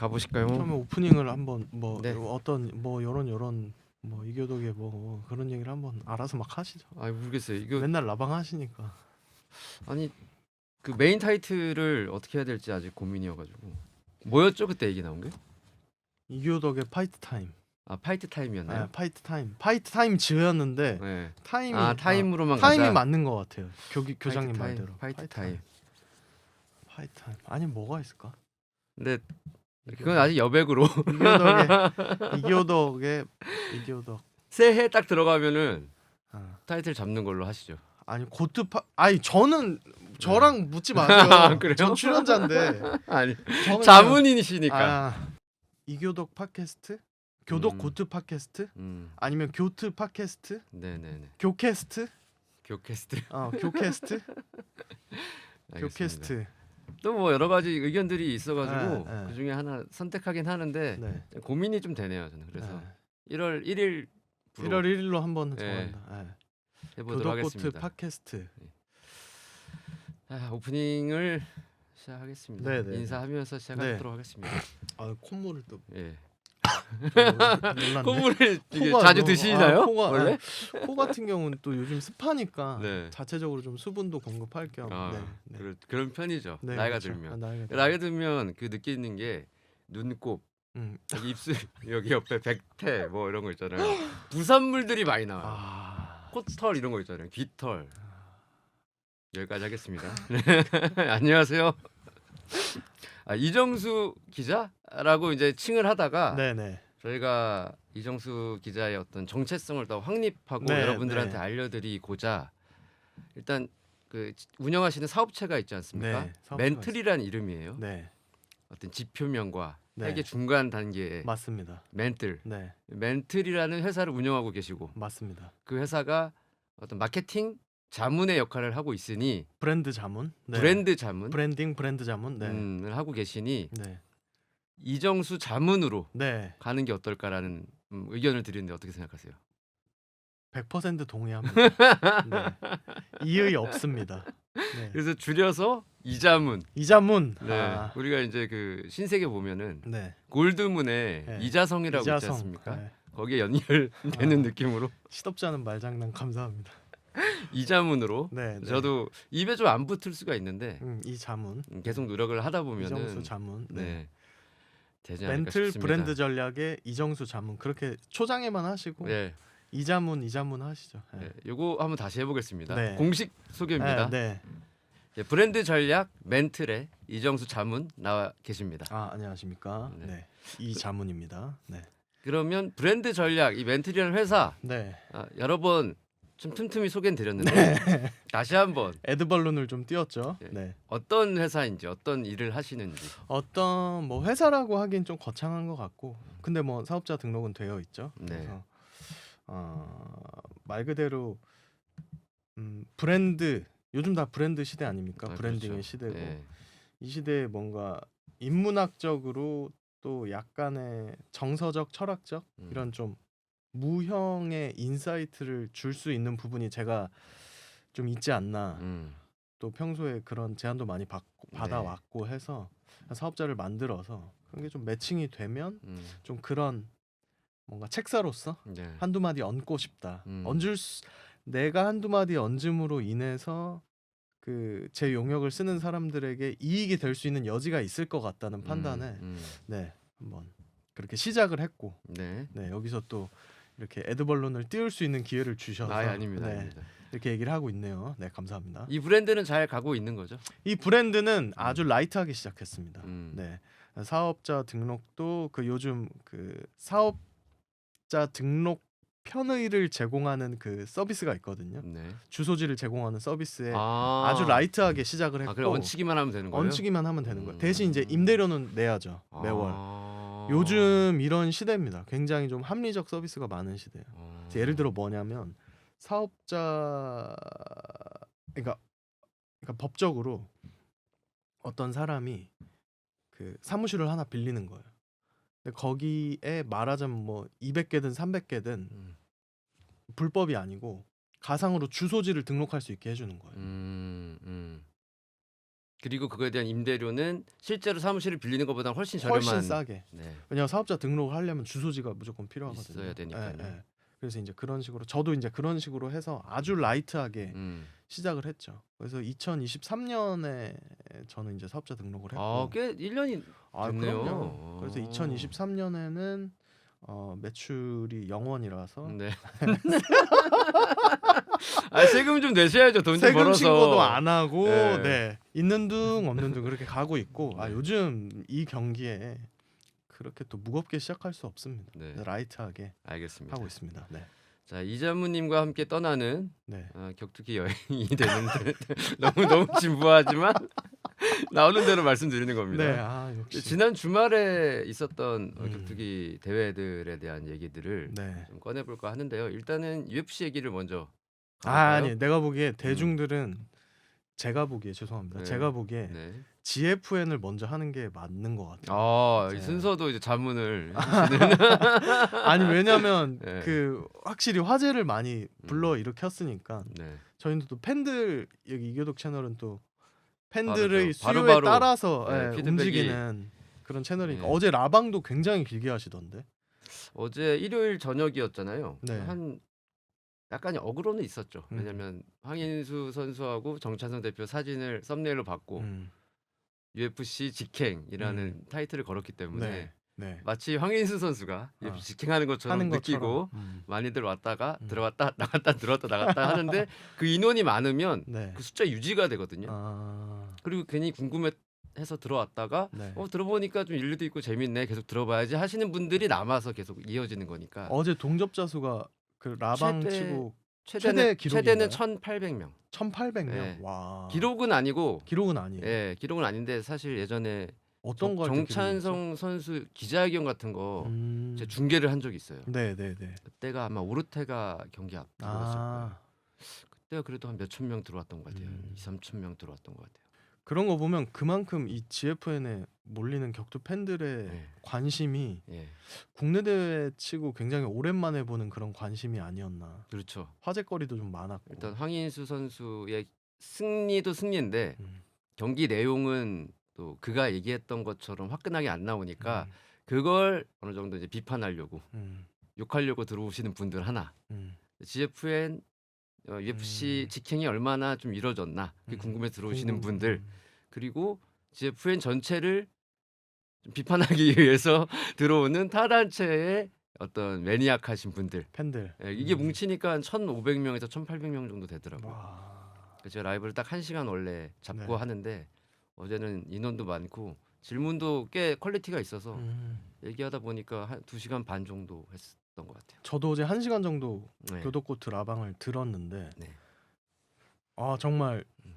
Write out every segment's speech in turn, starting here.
가보실까요? 처음에 오프닝을 한번 뭐 네. 어떤 뭐 요런 뭐 이교독의 뭐 그런 얘기를 한번 알아서 막 하시죠. 아 모르겠어요. 이거 맨날 라방 하시니까. 아니 그 메인 타이틀을 어떻게 해야 될지 아직 고민이어가지고 뭐였죠 그때 얘기 나온 게? 이교독의 파이트 타임. 아 파이트 타임이었나요? 파이트 타임. 파이트 타임 지었는데 네. 타임이 아 타임으로만 타임이 가자. 맞는 것 같아요. 교장님 타임, 말대로. 파이트 타임. 파이트 타임. 아니 뭐가 있을까? 근데 그건 아직 여백으로 이교독. 새해 딱 들어가면은 아. 타이틀 잡는 걸로 하시죠. 아니 아니 저랑 묻지 마세요. 그래요? 전 출연자인데. 아니 저는 자문인이시니까. 이교독 팟캐스트? 교독 음. 고트 팟캐스트? 음. 아니면 교트 팟캐스트? 네네네. 교캐스트? 교캐스트. 교캐스트? 알겠습니다. 교캐스트. 또 뭐 여러 가지 의견들이 있어가지고 네. 그 중에 하나 선택하긴 하는데 네. 고민이 좀 되네요. 저는 그래서 네. 1월 1일 1월 1일로 한번 네. 정한다. 네. 해보도록 교독 고트 하겠습니다. 팟캐스트. 오프닝을 시작하겠습니다. 네네. 인사하면서 시작하도록 하겠습니다. 콧물을 또 예. 놀랐네. 콧물을 이게 코가 자주 너무- 드시나요? 코가- 원래? 코 같은 경우는 또 요즘 습하니까 네. 자체적으로 좀 수분도 공급할 겸. 그런 편이죠. 네, 나이가 그렇죠. 들면. 나이가 나이가 들면 그 느끼는 게 눈곱, 여기 입술, 여기 옆에 백태 뭐 이런 거 있잖아요. 부산물들이 많이 나와요. 코털 이런 거 있잖아요. 귀털. 여기까지 하겠습니다. 안녕하세요. 이정수 기자라고 이제 칭을 하다가 네네. 저희가 이정수 기자의 어떤 정체성을 더 확립하고 네, 여러분들한테 네. 알려드리고자 일단 그 운영하시는 사업체가 있지 않습니까? 네, 사업체가 멘틀이란 이름이에요. 네. 어떤 지표면과 네. 회계 중간 단계의 맞습니다. 멘틀. 네. 멘틀이라는 회사를 운영하고 계시고 맞습니다. 그 회사가 어떤 마케팅 자문의 역할을 하고 있으니 브랜드 자문. 네. 브랜드 자문 브랜딩 브랜드 자문. 네. 을 하고 계시니 네. 이정수 자문으로 네. 가는 게 어떨까라는 의견을 드리는데 어떻게 생각하세요? 100% 동의합니다. 네. 이의 없습니다. 네. 그래서 줄여서 이자문. 이자문. 네. 우리가 이제 그 신세계 보면은 네. 골드문에 네. 이자성이라고 있지 이자성. 않습니까? 네. 거기에 연결되는 느낌으로 시덥지 않은 말장난 감사합니다. 이자문으로. 네. 네. 저도 입에 좀 안 붙을 수가 있는데 이 자문. 계속 노력을 하다 보면은 이정수 자문. 네. 네. 되지 않을까 멘틀 싶습니다. 브랜드 전략의 이정수 자문. 그렇게 초장에만 하시고 네. 이자문 하시죠. 네. 네. 요거 한번 다시 해보겠습니다. 네. 공식 소개입니다. 네. 예, 브랜드 전략 멘틀의 이정수 자문 나와 계십니다. 안녕하십니까. 네. 네. 이자문입니다. 네. 그러면 브랜드 전략 이 멘틀이라는 회사 네. 여러 번 좀 틈틈이 소개는 드렸는데 다시 한번 에드벌룬을 좀 띄웠죠. 네. 네. 어떤 회사인지 어떤 일을 하시는지. 어떤 뭐 회사라고 하긴 좀 거창한 것 같고, 근데 뭐 사업자 등록은 되어 있죠. 네. 그래서 말 그대로 브랜드, 요즘 다 브랜드 시대 아닙니까? 브랜딩의 그렇죠. 시대고 네. 이 시대에 뭔가 인문학적으로 또 약간의 정서적, 철학적 이런 좀 무형의 인사이트를 줄 수 있는 부분이 제가 좀 있지 않나. 또 평소에 그런 제안도 많이 받아왔고 해서 사업자를 만들어서 그런 게 좀 매칭이 되면 좀 그런 뭔가 책사로서 네. 한두 마디 얹고 싶다. 내가 한두 마디 얹음으로 인해서 그 제 용역을 쓰는 사람들에게 이익이 될 수 있는 여지가 있을 것 같다는 판단에 네, 한번 그렇게 시작을 했고 네. 네, 여기서 또 이렇게 에드벌룬을 띄울 수 있는 기회를 주셔서 아닙니다. 네, 아닙니다. 이렇게 얘기를 하고 있네요. 네, 감사합니다. 이 브랜드는 잘 가고 있는 거죠? 이 브랜드는 아주 라이트하게 시작했습니다. 음. 네, 사업자 등록도 그 요즘 그 사업자 등록 편의를 제공하는 그 서비스가 있거든요. 네. 주소지를 제공하는 서비스에 아주 라이트하게 시작을 했고, 그래 얹히기만 하면 되는 거예요? 얹히기만 하면 되는 거예요. 대신 이제 임대료는 내야죠, 매월. 아. 요즘 이런 시대입니다. 굉장히 좀 합리적 서비스가 많은 시대예요. 예를 들어 뭐냐면 사업자, 그러니까 법적으로 어떤 사람이 그 사무실을 하나 빌리는 거예요. 근데 거기에 말하자면 뭐 200개든 300개든 불법이 아니고 가상으로 주소지를 등록할 수 있게 해주는 거예요. 그리고 그거에 대한 임대료는 실제로 사무실을 빌리는 것보다 훨씬 훨씬 저렴한. 싸게. 네. 왜냐면 사업자 등록을 하려면 주소지가 무조건 필요하거든요. 있어야 되니까요. 그래서 이제 그런 식으로 저도 이제 그런 식으로 해서 아주 라이트하게 음. 시작을 했죠. 그래서 2023년에 저는 이제 사업자 등록을 했고. 아, 꽤 1년이 됐네요. 그럼요. 그래서 2023년에는 매출이 0원이라서 네. 아, 세금 좀 내셔야죠. 돈 좀 세금 벌어서. 신고도 안 하고 네. 네. 있는 둥 없는 둥 그렇게 가고 있고 네. 요즘 이 경기에 그렇게 또 무겁게 시작할 수 없습니다. 네. 라이트하게 알겠습니다. 하고 있습니다. 네. 자, 이자무님과 함께 떠나는 네. 격투기 여행이 되는데 너무 진부하지만 나오는 대로 말씀드리는 겁니다. 네. 역시. 지난 주말에 있었던 음. 격투기 대회들에 대한 얘기들을 네. 좀 꺼내볼까 하는데요. 일단은 UFC 얘기를 먼저. 아니, 내가 보기에 대중들은 제가 보기에 죄송합니다. 네. 제가 보기에 네. GFN을 먼저 하는 게 맞는 것 같아요. 이 네. 순서도 이제 자문을 아니 왜냐면 네. 그 확실히 화제를 많이 불러 일으켰으니까 네. 저희는 또 팬들 여기 이교독 채널은 또 팬들의 바로죠. 수요에 바로바로, 따라서 네, 피드백이. 움직이는 그런 채널이니까 네. 어제 라방도 굉장히 길게 하시던데. 어제 일요일 저녁이었잖아요. 네. 한 약간 어그로는 있었죠. 음. 왜냐면 황인수 선수하고 정찬성 대표 사진을 썸네일로 받고 UFC 직행이라는 타이틀을 걸었기 때문에 네. 네. 마치 황인수 선수가 UFC 직행하는 것처럼 하는 느끼고 것처럼. 많이들 왔다가 들어왔다 나갔다 들어왔다 나갔다 하는데 그 인원이 많으면 네. 그 숫자 유지가 되거든요. 아. 그리고 괜히 궁금해서 들어왔다가 네. 들어보니까 좀 일리도 있고 재밌네 계속 들어봐야지 하시는 분들이 남아서 계속 이어지는 거니까. 어제 동접자 수가 그 라방 최대- 치고 최대는 기록인가요? 1,800명. 1,800명. 네. 와. 기록은 아니고, 기록은 아니에요. 예, 기록은 아닌데 사실 예전에 어떤 거 할 때 정찬성 선수 기자회견 같은 거 기록이었죠? 제가 중계를 한 적이 있어요. 네. 그때가 아마 오르테가 경기 앞두고였을 거예요. 아. 그때가 그래도 한 몇천 명 들어왔던 것 같아요. 2-3천 명 들어왔던 것 같아요. 그런 거 보면 그만큼 이 GFN에 몰리는 격투 팬들의 네. 관심이 예, 국내 대회 치고 굉장히 오랜만에 보는 그런 관심이 아니었나. 그렇죠. 화제거리도 좀 많았고. 일단 황인수 선수의 승리도 승리인데 음. 경기 내용은 또 그가 얘기했던 것처럼 화끈하게 안 나오니까 음. 그걸 어느 정도 이제 비판하려고 음. 욕하려고 들어오시는 분들 하나. 음. GFN UFC 직행이 얼마나 좀 이뤄졌나 그게 궁금해 들어오시는 분들, 그리고 GFN 전체를 좀 비판하기 위해서 들어오는 타 단체의 어떤 매니악하신 분들, 팬들. 이게 뭉치니까 한 1,500명에서 1,800명 정도 되더라고요. 와. 그래서 제가 라이브를 딱 1시간 원래 잡고 네. 하는데 어제는 인원도 많고 질문도 꽤 퀄리티가 있어서 음. 얘기하다 보니까 한 2시간 반 정도 했었던 것 같아요. 저도 어제 1시간 정도 네. 교도코트 라방을 들었는데 네. 정말 음.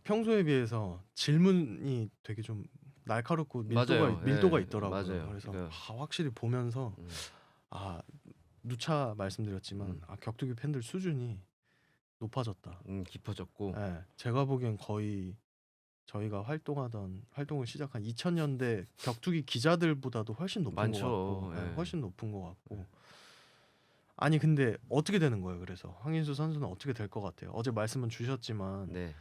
평소에 비해서 질문이 되게 좀 날카롭고 맞아요. 밀도가 예, 있더라고요. 맞아요. 그래서 그러니까- 확실히 보면서 음. 누차 말씀드렸지만 격투기 팬들 수준이 높아졌다. 깊어졌고. 예, 제가 보기엔 거의 저희가 활동을 시작한 2000년대 격투기 기자들보다도 훨씬 높은 많죠. 것 같고, 예. 훨씬 높은 것 같고. 아니 근데 어떻게 되는 거예요? 그래서 황인수 선수는 어떻게 될 것 같아요? 어제 말씀은 주셨지만 네.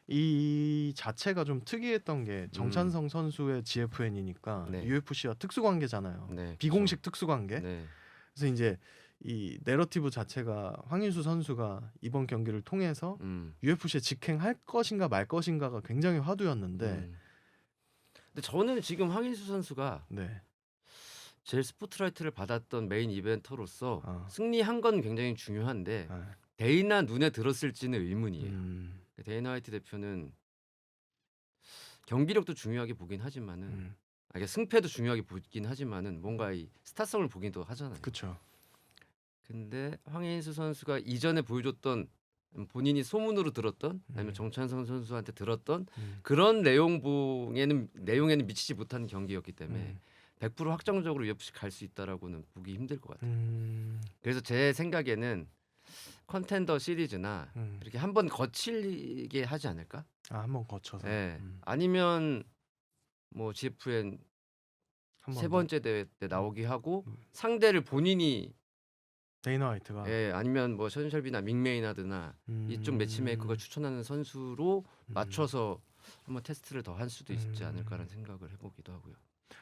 이 자체가 좀 특이했던 게 정찬성 선수의 GFN이니까 네. UFC와 특수관계잖아요. 네. 비공식 특수관계. 네. 그래서 이제 이 내러티브 자체가 황인수 선수가 이번 경기를 통해서 UFC에 직행할 것인가 말 것인가가 굉장히 화두였는데 근데 저는 지금 황인수 선수가 네. 제일 스포트라이트를 받았던 메인 이벤터로서 아. 승리한 건 굉장히 중요한데 데이나 눈에 들었을지는 의문이에요. 데이나 화이트 대표는 경기력도 중요하게 보긴 하지만은 이게 승패도 중요하게 보긴 하지만은 뭔가 이 스타성을 보기도 하잖아요. 그렇죠. 근데 황인수 선수가 이전에 보여줬던 본인이 소문으로 들었던 아니면 정찬성 선수한테 들었던 그런 내용에는 미치지 못하는 경기였기 때문에 100% 확정적으로 UFC 갈 수 있다라고는 보기 힘들 것 같아요. 그래서 제 생각에는 컨텐더 시리즈나 이렇게 한번 거칠게 하지 않을까? 한번 거쳐서. 네. 아니면 뭐 GFN 세 번째 대회 때 나오게 하고 상대를 본인이 데이나 화이트가 아니면 뭐 션셜비나 믹메이나드나 이쪽 매치메이커가 추천하는 선수로 맞춰서 한번 테스트를 더 할 수도 있지 않을까라는 음. 생각을 해보기도 하고요.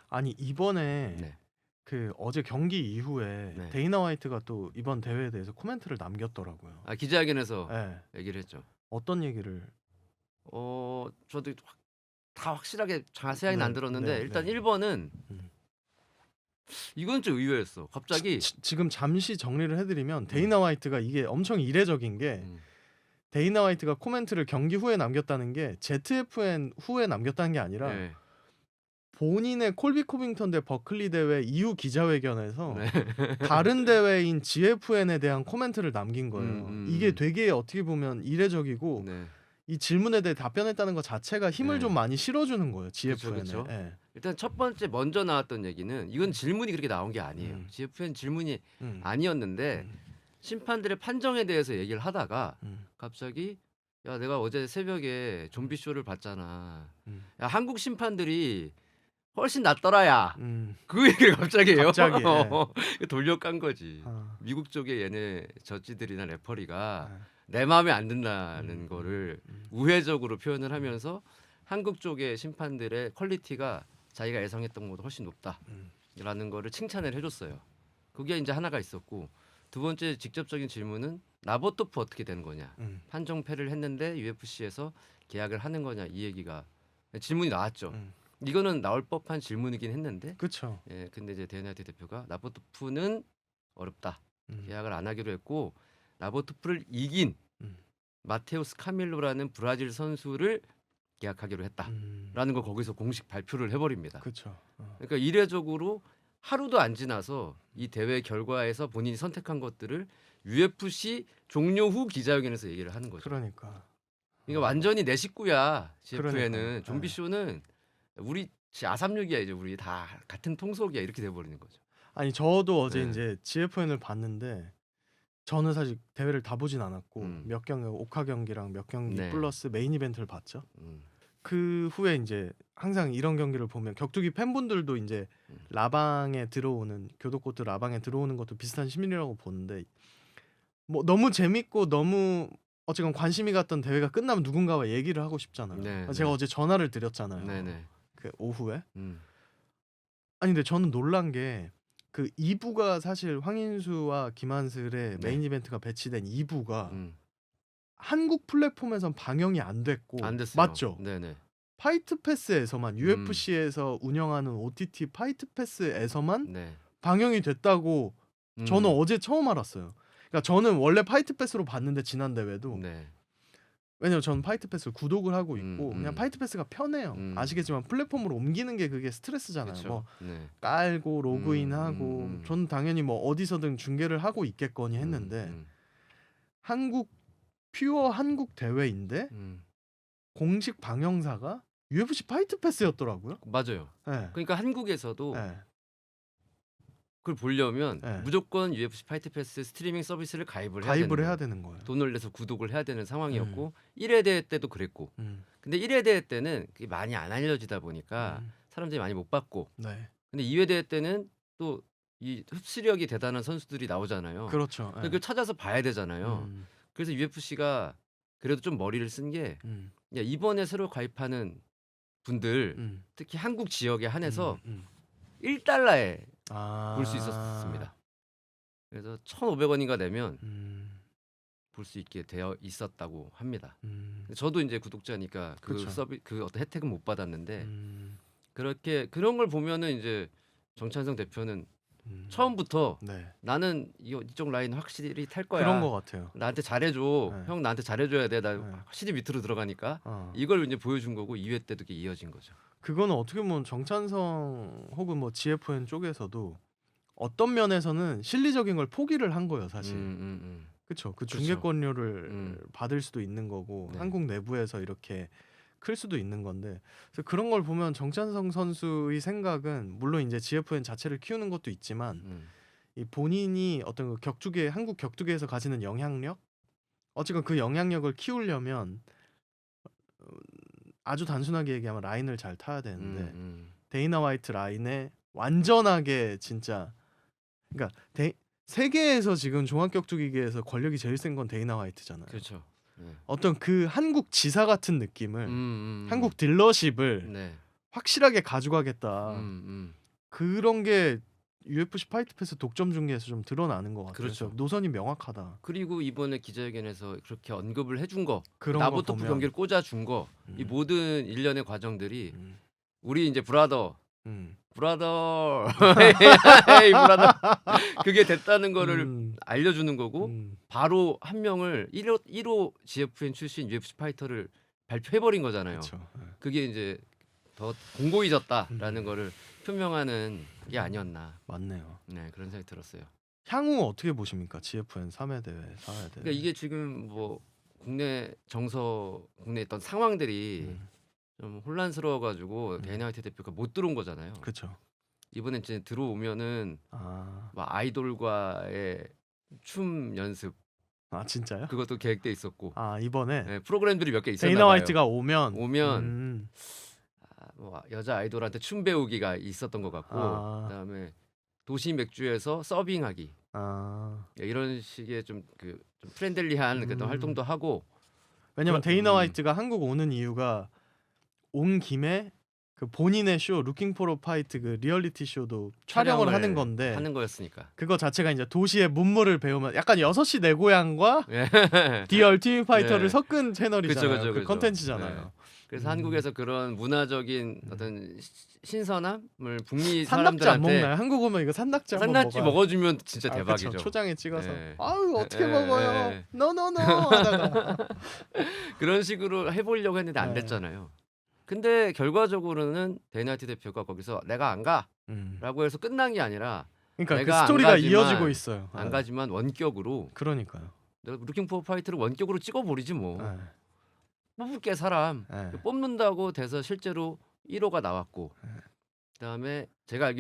아니 이번에 네, 그 어제 경기 이후에 네. 데이나 화이트가 또 이번 대회에 대해서 코멘트를 남겼더라고요. 아 기자회견에서 예. 얘기를 했죠. 어떤 얘기를 저도 다 확실하게 자세하게는 네. 안 들었는데 네. 일단 네. 1번은 음. 이건 좀 의외였어. 갑자기 지금 잠시 정리를 해드리면 음. 데이나 화이트가 이게 엄청 이례적인 게 음, 데이나 화이트가 코멘트를 경기 후에 남겼다는 게 ZFN 후에 남겼다는 게 아니라 네. 본인의 콜비 코빙턴 대 버클리 대회 이후 기자회견에서 네. 다른 대회인 GFN에 대한 코멘트를 남긴 거예요. 음. 이게 되게 어떻게 보면 이례적이고 네. 이 질문에 대해 답변했다는 것 자체가 힘을 네. 좀 많이 실어주는 거예요. 그쵸, GFN에. 그쵸. 예. 일단 첫 번째 먼저 나왔던 얘기는 이건 질문이 그렇게 나온 게 아니에요. GFN 질문이 음. 아니었는데 음. 심판들의 판정에 대해서 얘기를 하다가 음. 갑자기 야 내가 어제 새벽에 좀비 쇼를 봤잖아. 음. 야 한국 심판들이 훨씬 낫더라야. 음. 그 얘기를 갑자기 해요. 갑자기, 예. 돌려 깐 거지. 아. 미국 쪽에 얘네 저지들이나 래퍼리가 예. 내 마음에 안 든다는 음. 거를 음. 우회적으로 표현을 하면서 한국 쪽의 심판들의 퀄리티가 자기가 예상했던 것보다 훨씬 높다라는 거를 칭찬을 해줬어요. 그게 이제 하나가 있었고 두 번째 직접적인 질문은 나보토프 어떻게 되는 거냐. 음. 판정패를 했는데 UFC에서 계약을 하는 거냐 이 얘기가 질문이 나왔죠. 음. 이거는 나올 법한 질문이긴 했는데 그쵸. 예, 근데 이제 데나이트 대표가 나보토프는 어렵다. 음. 계약을 안 하기로 했고 나보토프를 이긴 음. 마테우스 카밀로라는 브라질 선수를 계약하기로 했다라는 걸 거기서 공식 발표를 해버립니다. 그쵸. 그러니까 이례적으로 하루도 안 지나서 이 대회 결과에서 본인이 선택한 것들을 UFC 종료 후 기자회견에서 얘기를 하는 거죠. 그러니까. 그러니까 완전히 내 식구야. GF에는 그러니까요. 좀비 쇼는 우리 아삼육이야 이제 우리 다 같은 통속이야 이렇게 돼버리는 거죠. 아니 저도 어제 네. 이제 GFN을 봤는데 저는 사실 대회를 다 보진 않았고 몇 경기 오카 경기랑 몇 경기 네. 플러스 메인 이벤트를 봤죠. 음, 그 후에 이제 항상 이런 경기를 보면 격투기 팬분들도 이제 라방에 들어오는 교도코트 라방에 들어오는 것도 비슷한 심리라고 보는데 뭐 너무 재밌고 너무 어쨌건 관심이 갔던 대회가 끝나면 누군가와 얘기를 하고 싶잖아요. 네, 제가 네. 어제 전화를 드렸잖아요. 네네. 그 오후에. 음, 아니 근데 저는 놀란 게 그 2부가 사실 황인수와 김한슬의 네. 메인 이벤트가 배치된 2부가 음. 한국 플랫폼에선 방영이 안 됐고 안 됐어요. 맞죠? 네네. 파이트 패스에서만 UFC에서 운영하는 OTT 파이트 패스에서만 네. 방영이 됐다고 저는 어제 처음 알았어요. 그러니까 저는 원래 파이트 패스로 봤는데 지난 대회도 네. 왜냐면 저는 파이트 패스를 구독을 하고 있고 그냥 음. 파이트 패스가 편해요. 아시겠지만 플랫폼으로 옮기는 게 그게 스트레스잖아요. 그쵸. 뭐 네. 깔고 로그인하고 음. 저는 당연히 뭐 어디서든 중계를 하고 있겠거니 했는데 한국 퓨어 한국 대회인데 공식 방영사가 UFC 파이트 패스였더라고요. 맞아요. 네. 그러니까 한국에서도 네. 그걸 보려면 네. 무조건 UFC 파이트 패스 스트리밍 서비스를 가입을 해야 되는 거예요. 돈을 내서 구독을 해야 되는 상황이었고 1회 대회 때도 그랬고 근데 1회 대회 때는 그게 많이 안 알려지다 보니까 사람들이 많이 못 봤고 네. 근데 2회 대회 때는 또 이 흡수력이 대단한 선수들이 나오잖아요. 그렇죠. 근데 그걸 찾아서 봐야 되잖아요. 음. 그래서 UFC가 그래도 좀 머리를 쓴 게 이번에 새로 가입하는 분들 특히 한국 지역에 한해서 1달러에 볼 수 있었습니다. 그래서 1,500원인가 내면 볼 수 있게 되어 있었다고 합니다. 저도 이제 구독자니까 그 그쵸. 그 어떤 혜택은 못 받았는데 그렇게 그런 걸 보면은 이제 정찬성 대표는 처음부터 네. 나는 이쪽 라인 확실히 탈 거야. 그런 것 같아요. 나한테 잘해줘. 네. 형 나한테 잘해줘야 돼. 나 네. 확실히 밑으로 들어가니까 어. 이걸 이제 보여준 거고 2회 때도 이게 이어진 거죠. 그거는 어떻게 보면 정찬성 혹은 뭐 GFN 쪽에서도 어떤 면에서는 실리적인 걸 포기를 한 거예요, 사실. 그렇죠. 그 그쵸. 중계권료를 받을 수도 있는 거고 네. 한국 내부에서 이렇게 클 수도 있는 건데 그래서 그런 걸 보면 정찬성 선수의 생각은 물론 이제 GFN 자체를 키우는 것도 있지만 이 본인이 어떤 그 격투계 한국 격투계에서 가지는 영향력 어쨌건 그 영향력을 키우려면 아주 단순하게 얘기하면 라인을 잘 타야 되는데 데이나 화이트 라인에 완전하게 진짜 그러니까 세계에서 지금 종합격투기계에서 권력이 제일 센 건 데이나 화이트잖아요. 그렇죠. 네. 어떤 그 한국 지사 같은 느낌을 한국 딜러십을 네. 확실하게 가져가겠다. 음. 그런 게 UFC 파이트 패스 독점 중계에서 좀 드러나는 것 같아요. 그렇죠. 그래서 노선이 명확하다. 그리고 이번에 기자회견에서 그렇게 언급을 해준 거, 그런 거 나부터 보면 경기를 꽂아준 거, 이 음. 모든 일련의 과정들이 음. 우리 이제 브라더 음. 헤이 브라더 그게 됐다는 거를 음. 알려주는 거고 음. 바로 한 명을 1호 GFN 출신 UFC 파이터를 발표해버린 거잖아요. 그쵸. 그게 이제 더 공고해졌다라는 거를 표명하는 게 아니었나. 맞네요. 네, 그런 생각이 들었어요. 향후 어떻게 보십니까? GFN 3회 대회, 4회 대회. 그러니까 이게 지금 뭐 국내 국내 있던 상황들이 좀 혼란스러워가지고 데이나 화이트 대표가 못 들어온 거잖아요. 그렇죠. 이번에 이제 들어오면은 막 아이돌과의 춤 연습 아 진짜요? 그것도 계획돼 있었고 이번에 네, 프로그램들이 몇 개 있었나 데이나 봐요. 화이트가 오면 뭐 여자 아이돌한테 춤 배우기가 있었던 것 같고 그다음에 도시 맥주에서 서빙하기 이런 식의 좀 프렌들리한 그런 활동도 하고 왜냐면 데이나 화이트가 한국 오는 이유가 온 김에 그 본인의 쇼 루킹 포 파이트 그 리얼리티 쇼도 촬영을 하는 건데 하는 거였으니까 그거 자체가 이제 도시의 문물을 배우면 약간 6시 내 고향과 디 얼티밋 파이터를 네. 섞은 채널이잖아요. 그쵸. 그 컨텐츠잖아요. 네. 그래서 한국에서 그런 문화적인 어떤 신선함을 북미 산낙지 안 사람들한테 먹나요? 한국 오면 이거 산낙지 한번 산낙지 먹어요. 먹어주면 진짜 대박이죠. 그쵸. 초장에 찍어서 네. 아유 어떻게 네. 먹어요? 네. 노노노 하다가 그런 식으로 해보려고 했는데 안 네. 됐잖아요. 근데 결과적으로는 데이나 화이트 대표가 거기서 내가 안 가라고 해서 끝난 게 아니라 그러니까 그 내가 안 스토리가 가지만- 이어지고 있어요. 안 가지만 원격으로 그러니까요. 내가 루킹 포 파이트를 원격으로 찍어버리지 뭐. 네. 뽑을 게 사람 네. 뽑는다고 돼서 실제로 1호가 나왔고 그다음에 제가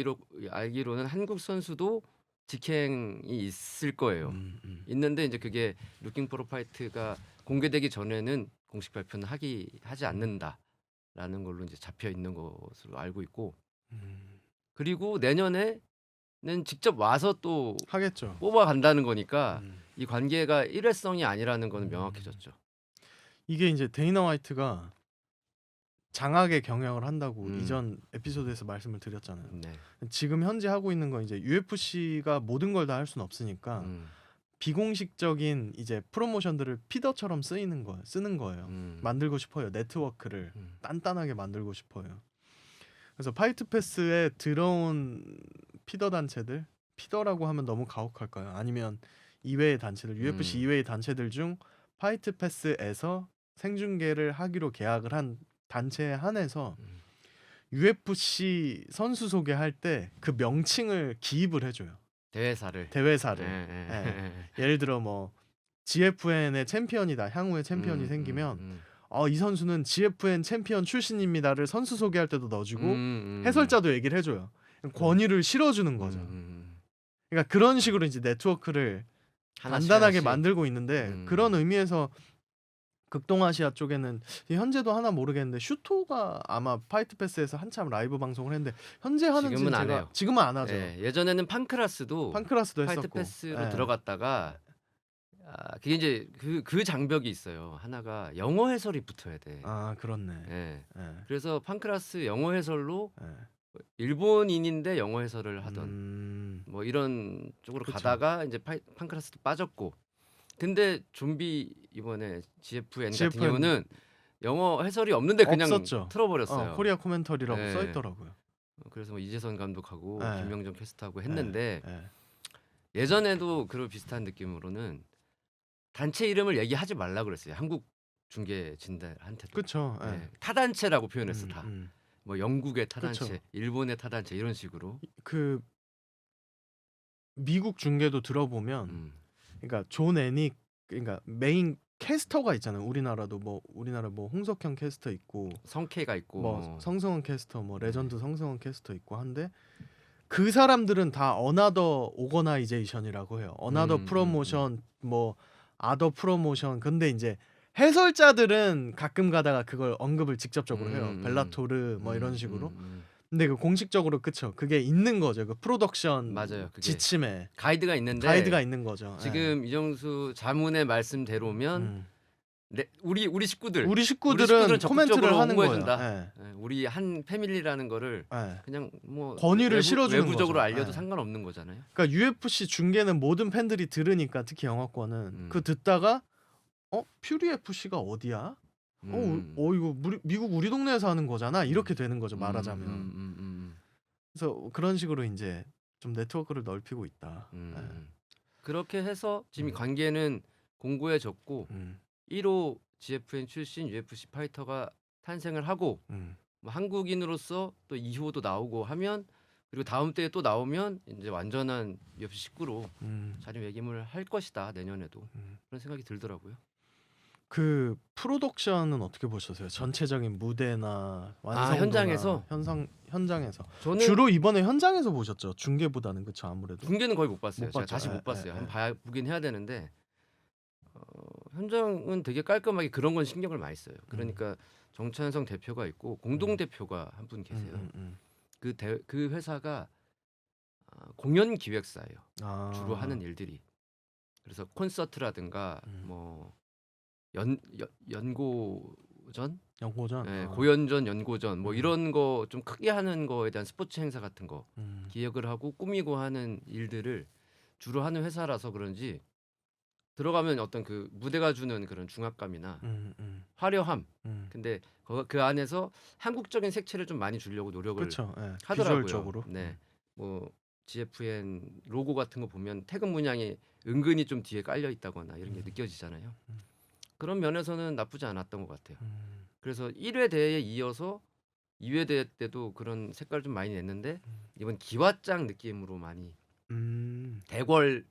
알기로는 한국 선수도 직행이 있을 거예요. 있는데 이제 그게 루킹 포 파이트가 공개되기 전에는 공식 발표는 하지 않는다라는 걸로 이제 잡혀 있는 것으로 알고 있고 그리고 내년에는 직접 와서 또 하겠죠. 뽑아간다는 거니까 이 관계가 일회성이 아니라는 거는 명확해졌죠. 이게 이제 데이나 화이트가 장악의 경영을 한다고 음. 이전 에피소드에서 말씀을 드렸잖아요. 네. 지금 현재 하고 있는 건 이제 UFC가 모든 걸 다 할 수는 없으니까 비공식적인 이제 프로모션들을 피더처럼 쓰는 거예요. 만들고 싶어요. 네트워크를 단단하게 만들고 싶어요. 그래서 파이트 패스에 들어온 피더 단체들, 피더라고 하면 너무 가혹할까요? 아니면 이외의 단체들, UFC 이외의 단체들 중 파이트 패스에서 생중계를 하기로 계약을 한 단체에 한해서 UFC 선수 소개할 때 그 명칭을 기입을 해줘요. 대회사를. 예. 예를 들어 뭐 GFN의 챔피언이다. 향후에 챔피언이 생기면 이 선수는 GFN 챔피언 출신입니다를 선수 소개할 때도 넣어주고 해설자도 얘기를 해줘요. 권위를 실어주는 거죠. 그러니까 그런 식으로 이제 네트워크를 단단하게 만들고 있는데 그런 의미에서 극동아시아 쪽에는 현재도 하나 모르겠는데 슈토가 아마 파이트 패스에서 한참 라이브 방송을 했는데 현재 하는지 지금은 안 해요. 지금은 안 하죠. 네, 예전에는 판크라스도 했었고 파이트 패스로 네. 들어갔다가 그게 이제 그 장벽이 있어요. 하나가 영어 해설이 붙어야 돼. 그렇네. 네. 네. 그래서 판크라스 영어 해설로 네. 일본인인데 영어 해설을 하던 뭐 이런 쪽으로 그쵸. 가다가 이제 판크라스도 빠졌고 근데 좀비 이번에 GFN 같은 경우는 영어 해설이 없는데 그냥 없었죠. 틀어버렸어요. 코리아 코멘터리라고 네. 써있더라고요. 그래서 뭐 이재선 감독하고 네. 김명정 캐스트하고 했는데 네. 예전에도 그런 비슷한 느낌으로는 단체 이름을 얘기하지 말라 그랬어요. 한국 중계 진들한테도. 그렇죠. 네. 타단체라고 표현했어 다. 음. 뭐 영국의 타단체, 그쵸. 일본의 타단체 이런 식으로. 그 미국 중계도 들어보면 그러니까 존 애닉 그러니까 메인 캐스터가 있잖아요. 우리나라 뭐 홍석현 캐스터 있고 성캐가 있고 뭐 성승원 캐스터 뭐 레전드 성승원 캐스터 있고 한데 그 사람들은 다 어나더 오거나이제이션이라고 해요. 어나더 프로모션 뭐 아더 프로모션. 근데 이제 해설자들은 가끔 가다가 그걸 언급을 직접적으로 해요. 벨라토르 뭐 이런 식으로. 근데 그 공식적으로 그쵸. 그게 있는 거죠. 그 프로덕션 맞아요. 그게 지침에 가이드가 있는데 가이드가 있는 거죠. 지금 이정수 자문의 말씀대로면 우리 식구들 우리 우리 식구들은 식구들은 코멘트를 적극적으로 하는 거예요. 홍보해준다. 예. 예, 우리 한 패밀리라는 거를 예. 그냥 뭐 권위를 실어주는 외부적으로 거죠. 알려도 예. 상관없는 거잖아요. 그러니까 UFC 중계는 모든 팬들이 들으니까 특히 영어권은 그 음. 듣다가 퓨리 FC가 어디야? 음. 이거 미국 우리 동네에서 하는 거잖아. 이렇게 되는 거죠, 말하자면. 그래서 그런 식으로 이제 좀 네트워크를 넓히고 있다. 예. 그렇게 해서 지금 음. 관계는 공고해졌고 음. 1호 GFN 출신 UFC 파이터가 탄생을 하고 음. 뭐 한국인으로서 또 2호도 나오고 하면 그리고 다음 때에 또 나오면 이제 완전한 UFC 식구로 음. 자리매김을 할 것이다 내년에도 음. 그런 생각이 들더라고요. 그 프로덕션은 어떻게 보셨어요? 전체적인 무대나 완성도나 현장에서? 현장에서 저는 주로 이번에 현장에서 보셨죠? 중계보다는 그쵸 아무래도. 중계는 거의 못 봤어요. 못 제가 봤죠. 다시 예, 못 봤어요. 예, 한번 보긴 해야 되는데 현장은 되게 깔끔하게 그런 건 신경을 많이 써요. 그러니까 정찬성 대표가 있고 공동 대표가 한 분 계세요. 그 회사가 공연 기획사예요. 주로 하는 일들이. 그래서 콘서트라든가 뭐 연고전, 연고전, 예, 고연전, 연고전 뭐 이런 거 좀 크게 하는 거에 대한 스포츠 행사 같은 거 기획을 하고 꾸미고 하는 일들을 주로 하는 회사라서 그런지 들어가면 어떤 그 무대가 주는 그런 중압감이나 화려함. 근데 그 안에서 한국적인 색채를 좀 많이 주려고 노력을 그렇죠. 예, 하더라고요. 비주얼적으로. 네. 뭐 GFN 로고 같은 거 보면 태극 문양이 은근히 좀 뒤에 깔려 있다거나 이런 게 느껴지잖아요. 그런 면에서는 나쁘지 않았던 것 같아요. 그래서 1회 대회에 이어서 2회 대회 때도 그런 색깔 좀 많이 냈는데 이번 기와장 느낌으로 많이 대궐의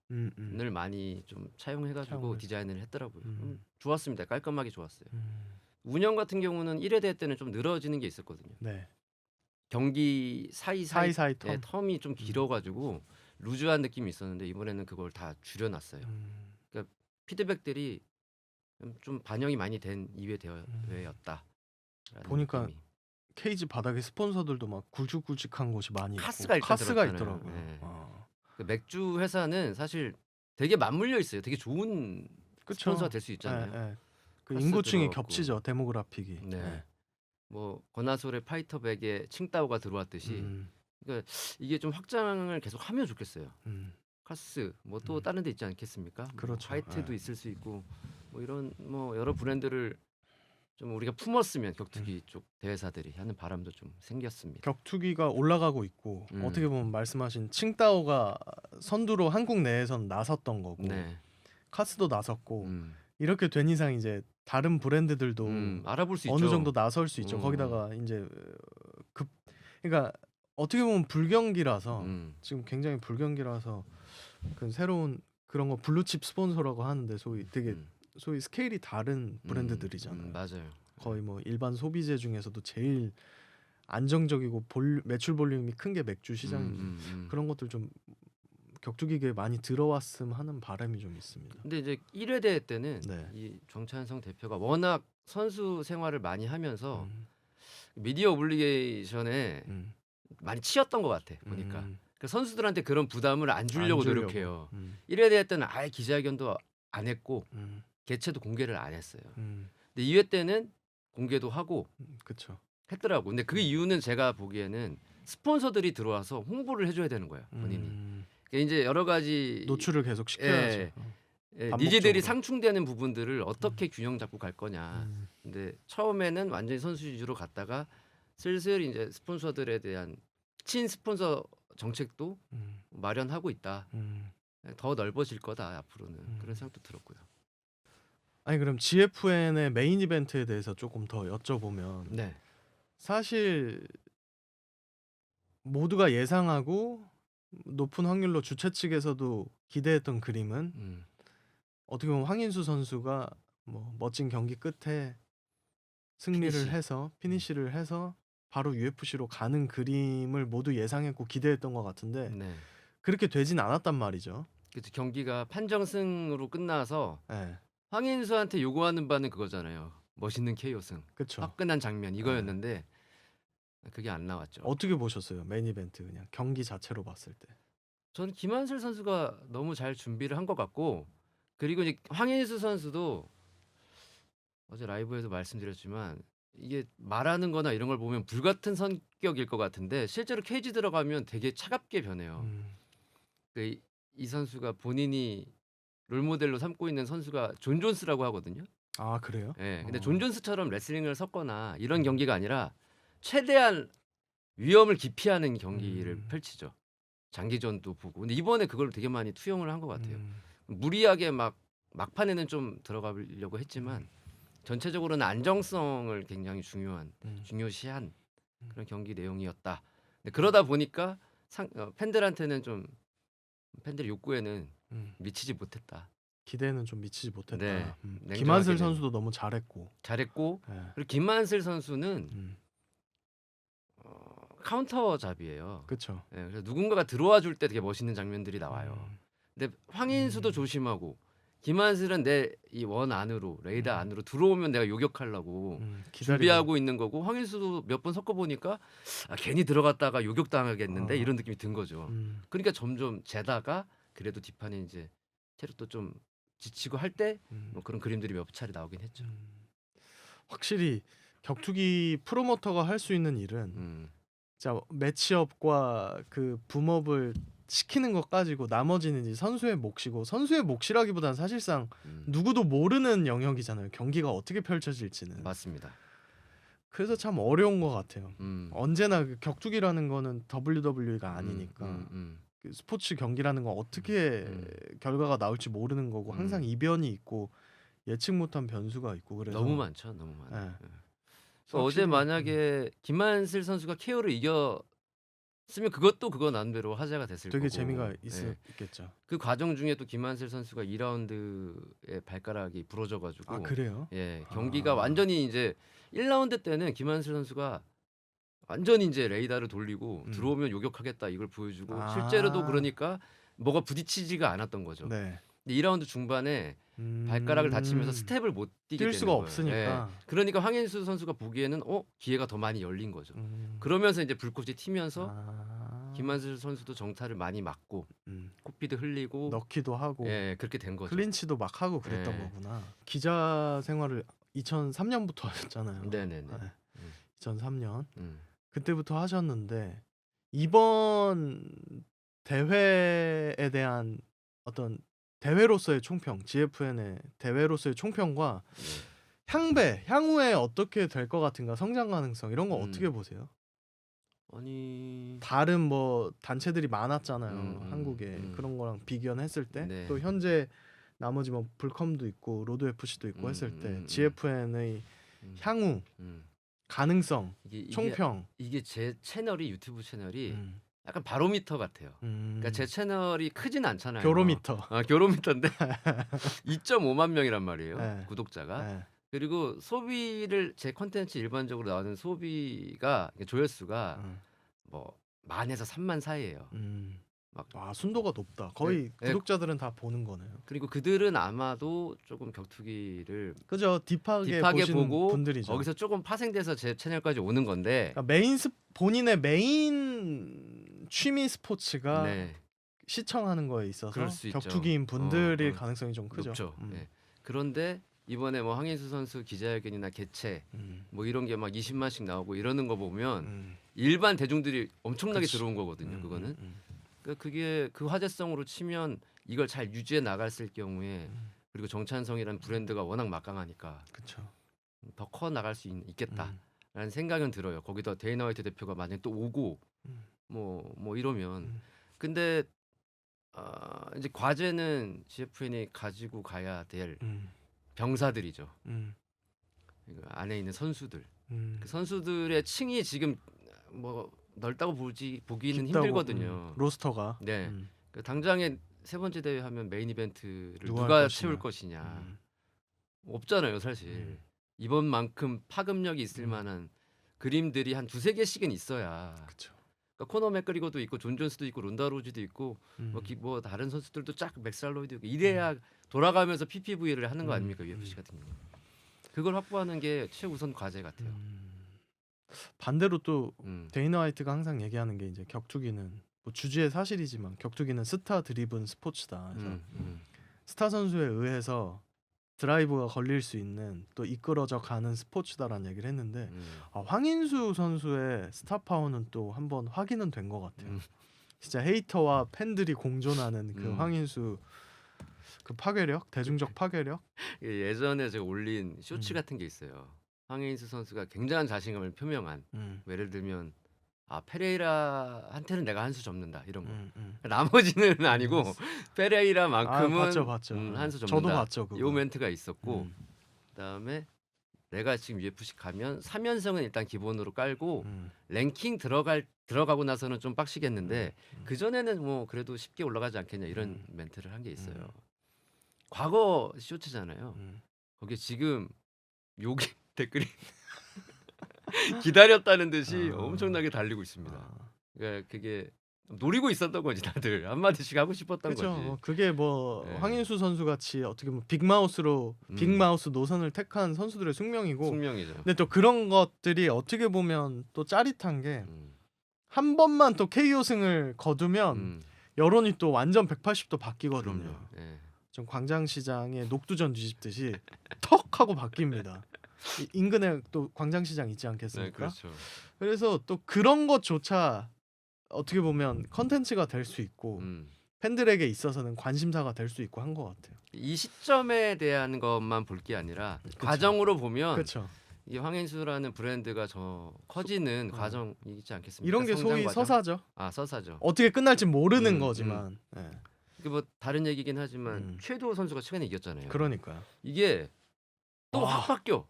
문을 많이 좀 차용해가지고 차용을. 디자인을 했더라고요. 좋았습니다. 깔끔하게 좋았어요. 운영 같은 경우는 1회 대회 때는 좀 늘어지는 게 있었거든요. 네. 경기 사이사이 사이사이 텀. 텀이 좀 길어가지고 루즈한 느낌이 있었는데 이번에는 그걸 다 줄여놨어요. 그러니까 피드백들이 좀 반영이 많이 된 2회 대회였다. 보니까 케이지 바닥에 스폰서들도 막 굵직굵직한 곳이 많이 있고 카스가 일단 카스가 들었잖아요. 있더라고요. 네. 그 맥주 회사는 사실 되게 맞물려 있어요. 되게 좋은 그쵸. 스폰서가 될 수 있잖아요. 예. 그 카스 인구층이 들어갔고. 겹치죠. 데모그래픽이. 네. 예. 뭐 권하솔의 파이터백에 칭따오가 들어왔듯이 그러니까 이게 좀 확장을 계속 하면 좋겠어요. 카스 뭐 또 다른 데 있지 않겠습니까? 그렇죠. 뭐 화이트도 예. 있을 수 있고 뭐 이런 뭐 여러 브랜드를 좀 우리가 품었으면 격투기 쪽 대회사들이 하는 바람도 좀 생겼습니다. 격투기가 올라가고 있고 어떻게 보면 말씀하신 칭따오가 선두로 한국 내에선 나섰던 거고 네. 카스도 나섰고 이렇게 된 이상 이제 다른 브랜드들도 알아볼 수 어느 있죠. 정도 나설 수 있죠. 거기다가 이제 그러니까 어떻게 보면 불경기라서 지금 굉장히 불경기라서 그 새로운 그런 거 블루칩 스폰서라고 하는데 소위 되게 소위 스케일이 다른 브랜드들이잖아요. 맞아요. 거의 뭐 일반 소비재 중에서도 제일 안정적이고 매출 볼륨이 큰 게 맥주 시장이지. 그런 것들 좀 격투기계에 많이 들어왔으면 하는 바람이 좀 있습니다. 근데 이제 1회 대회 때는 네. 이 정찬성 대표가 워낙 선수 생활을 많이 하면서 미디어 오블리게이션에 많이 치였던 것 같아 보니까. 그러니까 선수들한테 그런 부담을 안 주려고 노력해요. 1회 대회 때는 아예 기자회견도 안 했고 개최도 공개를 안 했어요. 근데 2회 때는 공개도 하고 그렇죠. 했더라고. 근데 그 이유는 제가 보기에는 스폰서들이 들어와서 홍보를 해줘야 되는 거야 본인이. 그러니까 이제 여러 가지 노출을 계속 시켜야죠. 니즈들이 상충되는 부분들을 어떻게 균형 잡고 갈 거냐. 근데 처음에는 완전히 선수 위주로 갔다가 슬슬 이제 스폰서들에 대한 친 스폰서 정책도 마련하고 있다. 더 넓어질 거다 앞으로는 그런 생각도 들었고요. 아니 그럼 GFN의 메인 이벤트에 대해서 조금 더 여쭤보면 네. 사실 모두가 예상하고 높은 확률로 주최 측에서도 기대했던 그림은 어떻게 보면 황인수 선수가 뭐 멋진 경기 끝에 승리를 피니시. 해서 피니시를 해서 바로 UFC로 가는 그림을 모두 예상했고 기대했던 것 같은데 네. 그렇게 되진 않았단 말이죠. 그래서 경기가 판정승으로 끝나서 네. 황인수한테 요구하는 바는 그거잖아요. 멋있는 KO승. 그렇죠. 화끈한 장면 이거였는데 그게 안 나왔죠. 어떻게 보셨어요? 메인 이벤트 그냥 경기 자체로 봤을 때. 저는 김한슬 선수가 너무 잘 준비를 한 것 같고 그리고 이제 황인수 선수도 어제 라이브에서 말씀드렸지만 이게 말하는 거나 이런 걸 보면 불같은 성격일 것 같은데 실제로 케이지 들어가면 되게 차갑게 변해요. 음. 이 선수가 본인이 롤모델로 삼고 있는 선수가 존 존스라고 하거든요. 아 그래요? 예. 근데 어. 존 존스처럼 레슬링을 섞거나 이런 음. 경기가 아니라 최대한 위험을 기피하는 경기를 음. 펼치죠. 장기전도 보고. 근데 이번에 그걸 되게 많이 투영을 한 것 같아요. 음. 무리하게 막 막판에는 좀 들어가려고 했지만 음. 전체적으로는 안정성을 굉장히 중요시한 음. 그런 경기 내용이었다. 근데 그러다 보니까 팬들한테는 좀 팬들의 욕구에는 음. 미치지 못했다. 기대는 좀 미치지 못했다. 네. 김한슬 냉정하게는. 선수도 너무 잘했고. 잘했고 예. 그리고 김만슬 선수는 음. 카운터 잡이에요. 그쵸. 예, 그래서 누군가가 들어와 줄 때 되게 멋있는 장면들이 나와요. 음. 근데 황인수도 조심하고 김한슬은 내 이 원 안으로 레이더 안으로 들어오면 내가 요격하려고 기다리고. 준비하고 있는 거고 황인수도 몇 번 섞어 보니까 괜히 들어갔다가 요격당하겠는데 이런 느낌이 든 거죠. 그러니까 점점 재다가 그래도 뒷판에 이제 체력도 좀 지치고 할 때 뭐 그런 그림들이 몇 차례 나오긴 했죠. 확실히 격투기 프로모터가 할 수 있는 일은 자 매치업과 그 붐업을 시키는 것 가지고 나머지는 이제 선수의 몫이고 선수의 몫이라기보다는 사실상 누구도 모르는 영역이잖아요. 경기가 어떻게 펼쳐질지는. 맞습니다. 그래서 참 어려운 것 같아요. 음. 언제나 그 격투기라는 거는 WWE가 아니니까 그 스포츠 경기라는 건 어떻게 결과가 나올지 모르는 거고 항상 이변이 있고 예측 못한 변수가 있고 그래서 너무 많죠. 너무 많아요. 예. 예. 어제 확실히 만약에 김만슬 선수가 KO를 이겼으면 그것도 그거 나름대로 화제가 됐을 되게 거고. 재미가 예. 있겠죠. 그 과정 중에 또 김만슬 선수가 2라운드에 발가락이 부러져 아 가지고 그래요? 예, 경기가 아. 완전히 이제 1라운드 때는 김만슬 선수가 완전히 이제 레이더를 돌리고 들어오면 요격하겠다 이걸 보여주고 아. 실제로도 그러니까 뭐가 부딪히지가 않았던 거죠. 네. 근데 2라운드 중반에 발가락을 다치면서 음. 스텝을 못 뛰게 뛸 되는 수가 거예요. 없으니까. 예. 그러니까 황인수 선수가 보기에는 기회가 더 많이 열린 거죠. 그러면서 이제 불꽃이 튀면서 아. 김만슬 선수도 정타를 많이 맞고 코피도 흘리고 넣기도 하고 예, 그렇게 된 거죠. 클린치도 막 하고 그랬던 예. 거구나. 기자 생활을 2003년부터 하셨잖아요. 네네네. 네. 2003년 음. 그때부터 하셨는데 이번 대회에 대한 어떤 대회로서의 총평, GFN의 대회로서의 총평과 네. 향후에 어떻게 될 것 같은가, 성장 가능성 이런 거 어떻게 보세요? 아니 다른 뭐 단체들이 많았잖아요, 한국에. 그런 거랑 비교했을 때 네. 또 현재 나머지 뭐 불컴도 있고 로드 FC도 있고 했을 때 GFN의 향후 가능성, 총평. 이게 제 채널이 유튜브 채널이 약간 바로미터 같아요. 그러니까 제 채널이 크진 않잖아요. 교로미터. 교로미터인데 2.5만 명이란 말이에요. 네. 구독자가. 네. 그리고 소비를 제 콘텐츠 일반적으로 나오는 소비가 조회수가 뭐 만에서 3만 사이예요. 막 와 순도가 높다. 거의 네. 구독자들은 다 보는 거네요. 그리고 그들은 아마도 조금 격투기를 그죠? 딥하게 보신 보고 분들이죠. 거기서 조금 파생돼서 제 채널까지 오는 건데 그러니까 본인의 메인 취미 스포츠가 네. 시청하는 거에 있어서 그럴 수 있죠. 격투기인 분들일 가능성이 좀 크죠. 높죠. 네. 그런데 이번에 뭐 황인수 선수 기자회견이나 개최 뭐 이런 게 막 20만씩 나오고 이러는 거 보면 일반 대중들이 엄청나게 그치. 들어온 거거든요. 그거는 그러니까 그게 그 화제성으로 치면 이걸 잘 유지해 나갔을 경우에 그리고 정찬성이라는 브랜드가 워낙 막강하니까 그렇죠. 더 커 나갈 수 있겠다라는 생각은 들어요. 거기다 데이너 화이트 대표가 만약 또 오고 뭐 이러면 근데 이제 과제는 GFN이 가지고 가야 될 병사들이죠. 그 안에 있는 선수들. 그 선수들의 층이 지금 뭐 넓다고 보기는 깊다고, 힘들거든요. 로스터가. 네. 그 당장에 세 번째 대회 하면 메인 이벤트를 누가 누가 할 채울 것이냐. 없잖아요, 사실. 이번만큼 파급력이 있을 만한 그림들이 한 두세 개씩은 있어야. 그렇죠. 그러니까 코너 맥그리거도 있고 존 존스도 있고 론다 로지도 있고 뭐 다른 선수들도 쫙 맥살로이도 있고 이래야 돌아가면서 PPV를 하는 거 아닙니까? UFC 같은 경우. 그걸 확보하는 게 최우선 과제 같아요. 반대로 또 데이너 음. 화이트가 항상 얘기하는 게 이제 격투기는 뭐 주지의 사실이지만 격투기는 스타 드리븐 스포츠다. 그래서 스타 선수에 의해서 드라이브가 걸릴 수 있는 또 이끌어져 가는 스포츠다라는 얘기를 했는데 황인수 선수의 스타 파워는 또 한번 확인은 된 것 같아요. 진짜 헤이터와 팬들이 공존하는 그 황인수 그 파괴력, 대중적 파괴력. 예전에 제가 올린 쇼츠 같은 게 있어요. 황인수 선수가 굉장한 자신감을 표명한. 예를 들면 페레이라한테는 내가 한 수 접는다 이런 거. 나머지는 아니고 페레이라만큼은 봤죠. 한 수 저도 접는다. 봤죠. 요 멘트가 있었고 음, 그다음에 내가 지금 UFC 가면 3연승은 일단 기본으로 깔고 음, 랭킹 들어가고 나서는 좀 빡시겠는데 그 전에는 뭐 그래도 쉽게 올라가지 않겠냐 이런 멘트를 한 게 있어요. 과거 쇼츠잖아요. 거기에 지금 욕이 댓글이 기다렸다는 듯이 엄청나게 달리고 있습니다. 그러니까 그게 노리고 있었던 거지 다들 한마디씩 하고 싶었던 그렇죠. 거지. 그게 뭐 네. 황인수 선수 같이 어떻게 보면 빅마우스로 빅마우스 노선을 택한 선수들의 숙명이고. 숙명이죠. 근데 또 그런 것들이 어떻게 보면 또 짜릿한 게 한 음, 번만 또 KO 승을 거두면 여론이 또 완전 180도 바뀌거든요. 그럼요. 예. 좀 광장시장에 녹두전 뒤집듯이 턱 하고 바뀝니다. 인근에 또 광장시장 있지 네, 않겠습니까? 그렇죠. 그래서 또 그런 것조차 어떻게 보면 컨텐츠가 될 수 있고 팬들에게 있어서는 관심사가 될 수 있고 한 것 같아요. 이 시점에 대한 것만 볼 게 아니라 그쵸. 과정으로 보면 그렇죠. 이 황인수라는 브랜드가 저 커지는 과정이지 않겠습니까? 이런 게 성장 소위 과정? 서사죠. 서사죠. 어떻게 끝날지 모르는 거지만. 예. 이게 뭐 다른 얘기긴 하지만 음. 최도 선수가 최근에 이겼잖아요. 그러니까요. 이게 또 확 바뀌어.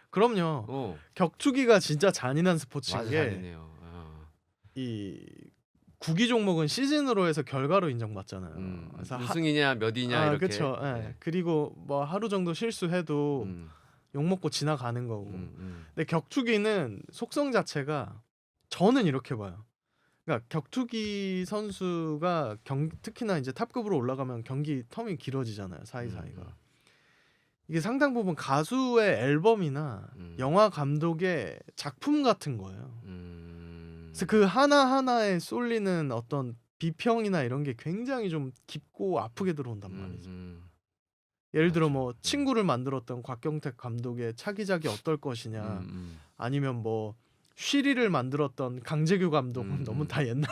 그럼요. 격투기가 진짜 잔인한 스포츠인 맞아, 게 잔인해요. 이 구기 종목은 시즌으로 해서 결과로 인정받잖아요. 그래서 우승이냐 몇이냐 이렇게. 그렇죠. 예. 그리고 뭐 하루 정도 실수해도 욕 먹고 지나가는 거고. 근데 격투기는 속성 자체가 저는 이렇게 봐요. 그러니까 격투기 선수가 특히나 이제 탑급으로 올라가면 경기 텀이 길어지잖아요. 사이사이가. 이게 상당 부분 가수의 앨범이나 영화 감독의 작품 같은 거예요. 그래서 그 하나하나에 쏠리는 어떤 비평이나 이런 게 굉장히 좀 깊고 아프게 들어온단 말이죠. 예를 들어 뭐 친구를 만들었던 곽경택 감독의 차기작이 어떨 것이냐, 아니면 뭐 쉬리를 만들었던 강재규 감독은 너무 다 옛날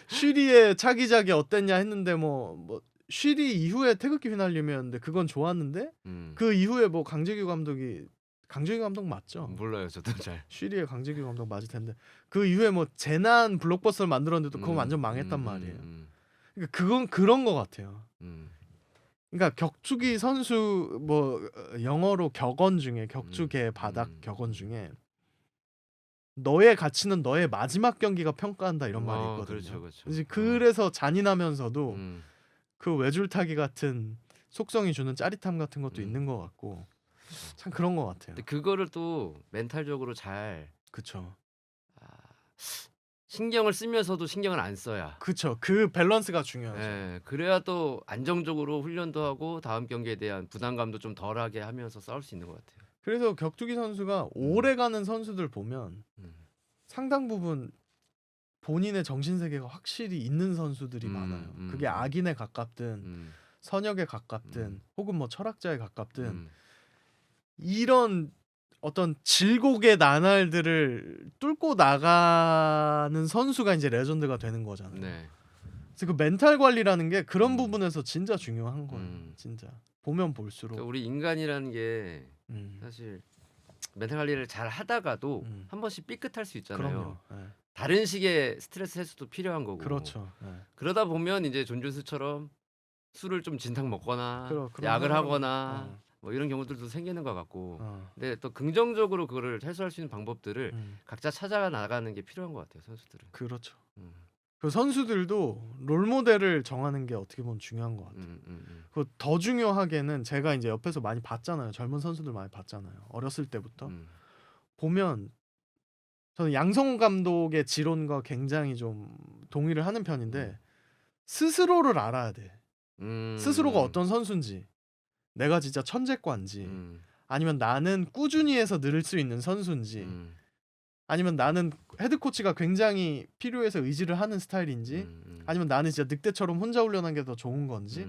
쉬리의 차기작이 어땠냐 했는데 뭐 쉬리 이후에 태극기 휘날리면데 그건 좋았는데 그 이후에 뭐 강재규 감독 맞죠? 몰라요, 저도 잘. 쉬리의 강재규 감독 맞을 텐데 그 이후에 뭐 재난 블록버스터를 만들었는데도 그건 완전 망했단 말이에요. 그러니까 그건 그런 것 같아요. 그러니까 격투기 선수 뭐 영어로 격언 중에 격투계 바닥 격언 중에 너의 가치는 너의 마지막 경기가 평가한다 이런 말이 있거든요. 그렇죠. 그래서 잔인하면서도 그 외줄타기 같은 속성이 주는 짜릿함 같은 것도 있는 것 같고 참 그런 것 같아요. 근데 그거를 또 멘탈적으로 잘 그쵸. 신경을 쓰면서도 신경을 안 써야. 그쵸. 그 밸런스가 중요하죠. 예, 그래야 또 안정적으로 훈련도 하고 다음 경기에 대한 부담감도 좀 덜하게 하면서 싸울 수 있는 것 같아요. 그래서 격투기 선수가 오래가는 선수들 보면 상당 부분 본인의 정신 세계가 확실히 있는 선수들이 많아요. 그게 악인에 가깝든 선역에 가깝든 혹은 뭐 철학자에 가깝든 이런 어떤 질곡의 나날들을 뚫고 나가는 선수가 이제 레전드가 되는 거잖아요. 네. 그래서 그 멘탈 관리라는 게 그런 부분에서 진짜 중요한 거예요. 진짜 보면 볼수록. 그러니까 우리 인간이라는 게 사실 멘탈 관리를 잘 하다가도 한 번씩 삐끗할 수 있잖아요. 그럼요. 네. 다른 식의 스트레스 해소도 필요한 거고. 그렇죠. 네. 그러다 보면 이제 존준수처럼 술을 좀 진탕 먹거나 그런 약을 상황이- 하거나 뭐 이런 경우들도 생기는 것 같고. 근데 또 긍정적으로 그거를 해소할 수 있는 방법들을 각자 찾아 나가는 게 필요한 것 같아요, 선수들은. 그렇죠. 그 선수들도 롤 모델을 정하는 게 어떻게 보면 중요한 것 같아요. 그 더 중요하게는 제가 이제 옆에서 많이 봤잖아요. 젊은 선수들 많이 봤잖아요. 어렸을 때부터 보면 저는 양성호 감독의 지론과 굉장히 좀 동의를 하는 편인데 스스로를 알아야 돼. 스스로가 어떤 선수인지, 내가 진짜 천재과인지, 아니면 나는 꾸준히 해서 늘 수 있는 선수인지, 아니면 나는 헤드코치가 굉장히 필요해서 의지를 하는 스타일인지, 아니면 나는 진짜 늑대처럼 혼자 훈련한 게 더 좋은 건지,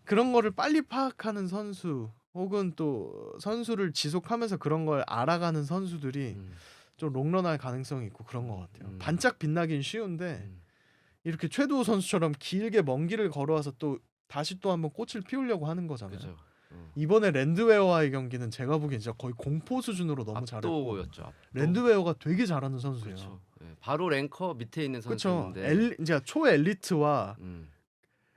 그런 거를 빨리 파악하는 선수 혹은 또 선수를 지속하면서 그런 걸 알아가는 선수들이 음, 좀 롱런할 가능성이 있고 그런 것 같아요. 음. 반짝 빛나긴 쉬운데 음, 이렇게 최도우 선수처럼 길게 먼 길을 걸어와서 또 다시 또 한번 꽃을 피우려고 하는 거잖아요. 그죠. 이번에 랜드웨어와의 경기는 제가 보기엔 진짜 거의 공포 수준으로 너무 잘했고 압도였죠. 압도. 랜드웨어가 되게 잘하는 선수예요. 그렇죠. 예, 바로 랭커 밑에 있는 그렇죠. 선수인데. 이제 초엘리트와 음,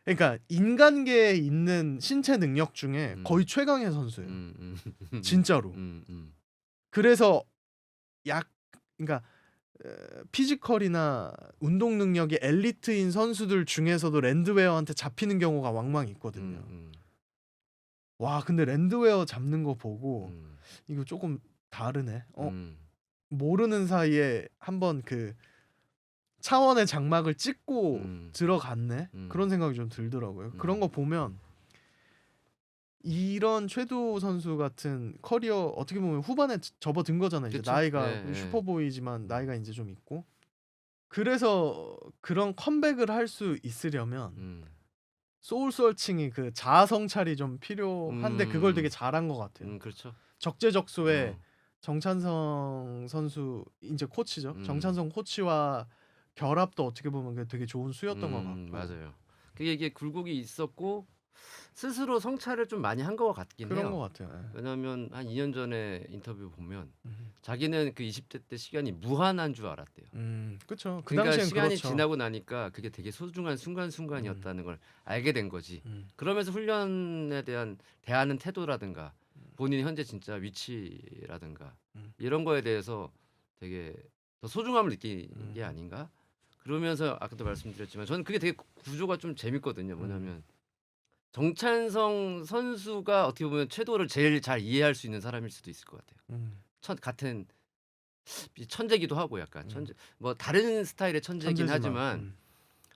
그러니까 인간계에 있는 신체 능력 중에 음. 거의 최강의 선수예요. 진짜로. 그래서 그러니까 피지컬이나 운동 능력이 엘리트인 선수들 중에서도 랜드웨어한테 잡히는 경우가 왕왕 있거든요. 와, 근데 랜드웨어 잡는 거 보고 이거 조금 다르네. 모르는 사이에 한번 그 차원의 장막을 찍고 들어갔네. 그런 생각이 좀 들더라고요. 그런 거 보면 이런 최도우 선수 같은 커리어 어떻게 보면 후반에 접어든 거잖아요. 이제 그쵸. 나이가 네, 슈퍼보이지만 나이가 이제 좀 있고. 그래서 그런 컴백을 할 수 있으려면 소울 서칭이 그 자아 성찰이 좀 필요한데 그걸 되게 잘한 것 같아요. 그렇죠. 적재적소에 정찬성 선수 이제 코치죠. 정찬성 코치와 결합도 어떻게 보면 그게 되게 좋은 수였던 것 같고. 맞아요. 그게 이게 굴곡이 있었고 스스로 성찰을 좀 많이 한 것 같긴 그런 해요. 것 같아요. 예. 왜냐하면 한 2년 전에 인터뷰 보면 자기는 그 20대 때 시간이 무한한 줄 알았대요. 그렇죠. 그 그러니까 당시엔 시간이 그렇죠. 지나고 나니까 그게 되게 소중한 순간순간이었다는 걸 알게 된 거지. 음. 그러면서 훈련에 대한 대하는 태도라든가 본인 현재 진짜 위치라든가 이런 거에 대해서 되게 더 소중함을 느낀 게 아닌가? 그러면서 아까도 말씀드렸지만 저는 그게 되게 구조가 좀 재밌거든요. 뭐냐면 정찬성 선수가 어떻게 보면 최도를 제일 잘 이해할 수 있는 사람일 수도 있을 것 같아요. 같은 천재기도 하고 약간 천재 뭐 다른 스타일의 천재긴 천재지만, 하지만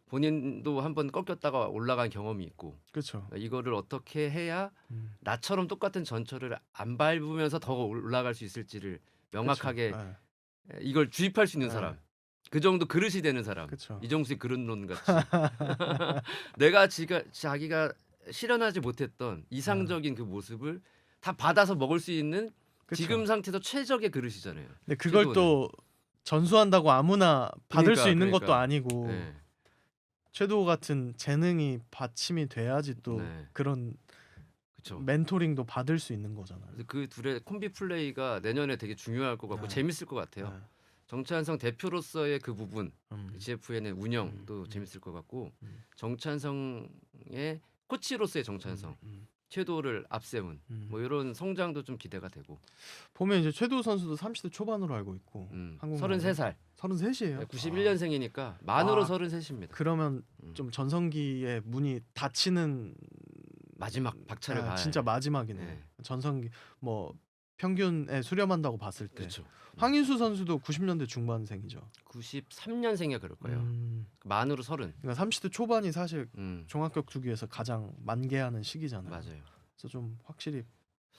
본인도 한번 꺾였다가 올라간 경험이 있고 그렇죠. 이거를 어떻게 해야 나처럼 똑같은 전철을 안 밟으면서 더 올라갈 수 있을지를 명확하게 그쵸. 예. 이걸 주입할 수 있는 네. 사람. 그 정도 그릇이 되는 사람. 그쵸. 이정수의 그릇론 같이. 내가 자기가 실현하지 못했던 이상적인 그 모습을 다 받아서 먹을 수 있는 그쵸. 지금 상태에서 최적의 그릇이잖아요. 근데 그걸 최도는. 또 전수한다고 아무나 받을 수 있는 것도 그러니까. 아니고 네. 최도우 같은 재능이 받침이 돼야지 또 네. 그런 그쵸. 멘토링도 받을 수 있는 거잖아요. 그래서 그 둘의 콤비 플레이가 내년에 되게 중요할 것 같고 네. 재밌을 것 같아요. 네. 정찬성 대표로서의 그 부분, GFN의 운영도 음. 재밌을 것 같고 정찬성의 코치로서의 정찬성, 최도를 앞세운 뭐 이런 성장도 좀 기대가 되고. 보면 이제 최도우 선수도 30대 초반으로 알고 있고 33살. 33이에요. 91년생이니까 만으로 아. 33입니다. 그러면 좀 전성기의 문이 닫히는 마지막 박차를 봐야 진짜 마지막이네요. 네. 전성기 뭐 평균에 수렴한다고 봤을 때 그렇죠. 황인수 선수도 90년대 중반생이죠. 93년생이야 그럴 거예요. 만으로 30. 그러니까 30대 초반이 사실 음, 종합격투기에서 가장 만개하는 시기잖아요. 맞아요. 그래서 좀 확실히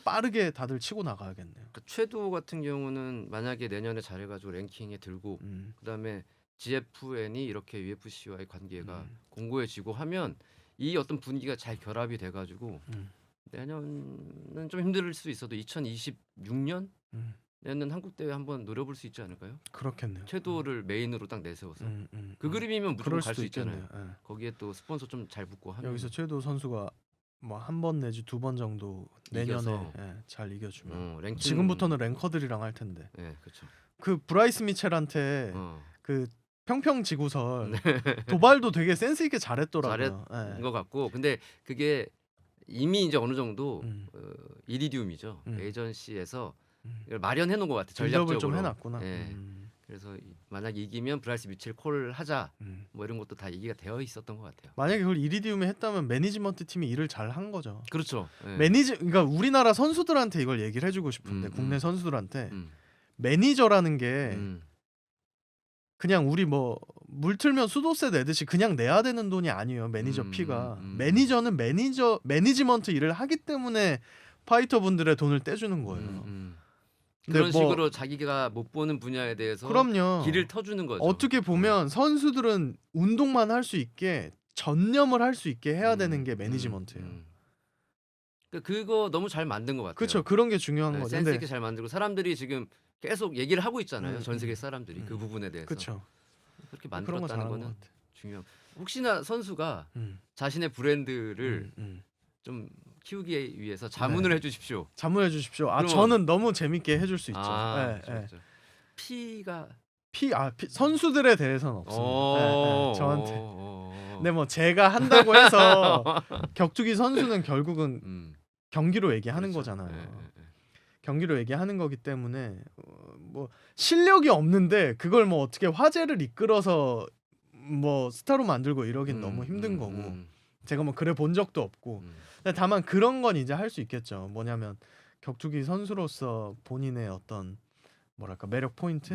빠르게 다들 치고 나가야겠네요. 그 최도 같은 경우는 만약에 내년에 잘해가지고 랭킹에 들고 그다음에 GFN이 이렇게 UFC와의 관계가 공고해지고 하면 이 어떤 분위기가 잘 결합이 돼가지고 내년은 좀 힘들 수 있어도 2026년 내년 한국 대회 한번 노려볼 수 있지 않을까요? 그렇겠네요. 최도를 메인으로 딱 내세워서 그 그림이면 무조건 그럴 갈 수도 수 있잖아요. 있겠네요. 예. 거기에 또 스폰서 좀 잘 붙고 하면 여기서 최도 선수가 뭐 한 번 내지 두 번 정도 내년에 이겨서. 잘 이겨주면 랭킹 지금부터는 랭커들이랑 할 텐데 네, 그렇죠. 그 브라이스 미첼한테 어, 그 평평 지구설 도발도 되게 센스 있게 잘했더라고요. 잘했던 예. 것 같고 근데 그게 이미 이제 어느 정도 음. 이리디움이죠. 에이전시에서 음. 이걸 마련해 놓은 것 같아. 빌드업을 전략적으로. 좀 해놨구나. 예. 그래서 만약 이기면 브라이스 미첼 콜 하자. 음. 뭐 이런 것도 다 얘기가 되어 있었던 것 같아요. 만약에 그걸 이리디움에 했다면 매니지먼트 팀이 일을 잘 한 거죠. 그렇죠. 예. 그러니까 우리나라 선수들한테 이걸 얘기를 해주고 싶은데 국내 선수들한테 매니저라는 게 그냥 우리 뭐 물 틀면 수도세 내듯이 그냥 내야 되는 돈이 아니에요. 매니저 피가. 매니저는 매니지먼트 일을 하기 때문에 파이터 분들의 돈을 떼주는 거예요. 근데 그런 뭐- 식으로 자기가 못 보는 분야에 대해서 그럼요. 길을 터주는 거죠. 어떻게 보면 선수들은 운동만 할 수 있게 전념을 할 수 있게 해야 되는 게 매니지먼트예요. 그거 너무 잘 만든 것 같아요. 그쵸. 그런 게 중요한 네, 거죠. 센스 근데 있게 잘 만들고 사람들이 지금 계속 얘기를 하고 있잖아요. 전 세계 음. 사람들이 그 부분에 대해서 그쵸. 그렇게 그런 거 만들었다는 잘한 것 거는 같아. 중요. 혹시나 선수가 음. 자신의 브랜드를 음. 좀 키우기 위해서 네. 자문을 해주십시오. 자문해 주십시오. 아 그러면 저는 너무 재밌게 해줄 수 있죠. 아, 예, 그렇죠, 예. 그렇죠. 피가 선수들에 대해서는 없습니다. 예, 예. 저한테. 어. 근데 뭐 제가 한다고 해서 격투기 선수는 결국은 음, 경기로 얘기하는 그렇죠. 거잖아요. 예, 예, 예. 경기로 얘기하는 거기 때문에 뭐 실력이 없는데 그걸 뭐 어떻게 화제를 이끌어서 뭐 스타로 만들고 이러긴 너무 힘든 거고 제가 뭐 그래 본 적도 없고 근데 다만 그런 건 이제 할 수 있겠죠. 뭐냐면 격투기 선수로서 본인의 어떤 뭐랄까 매력 포인트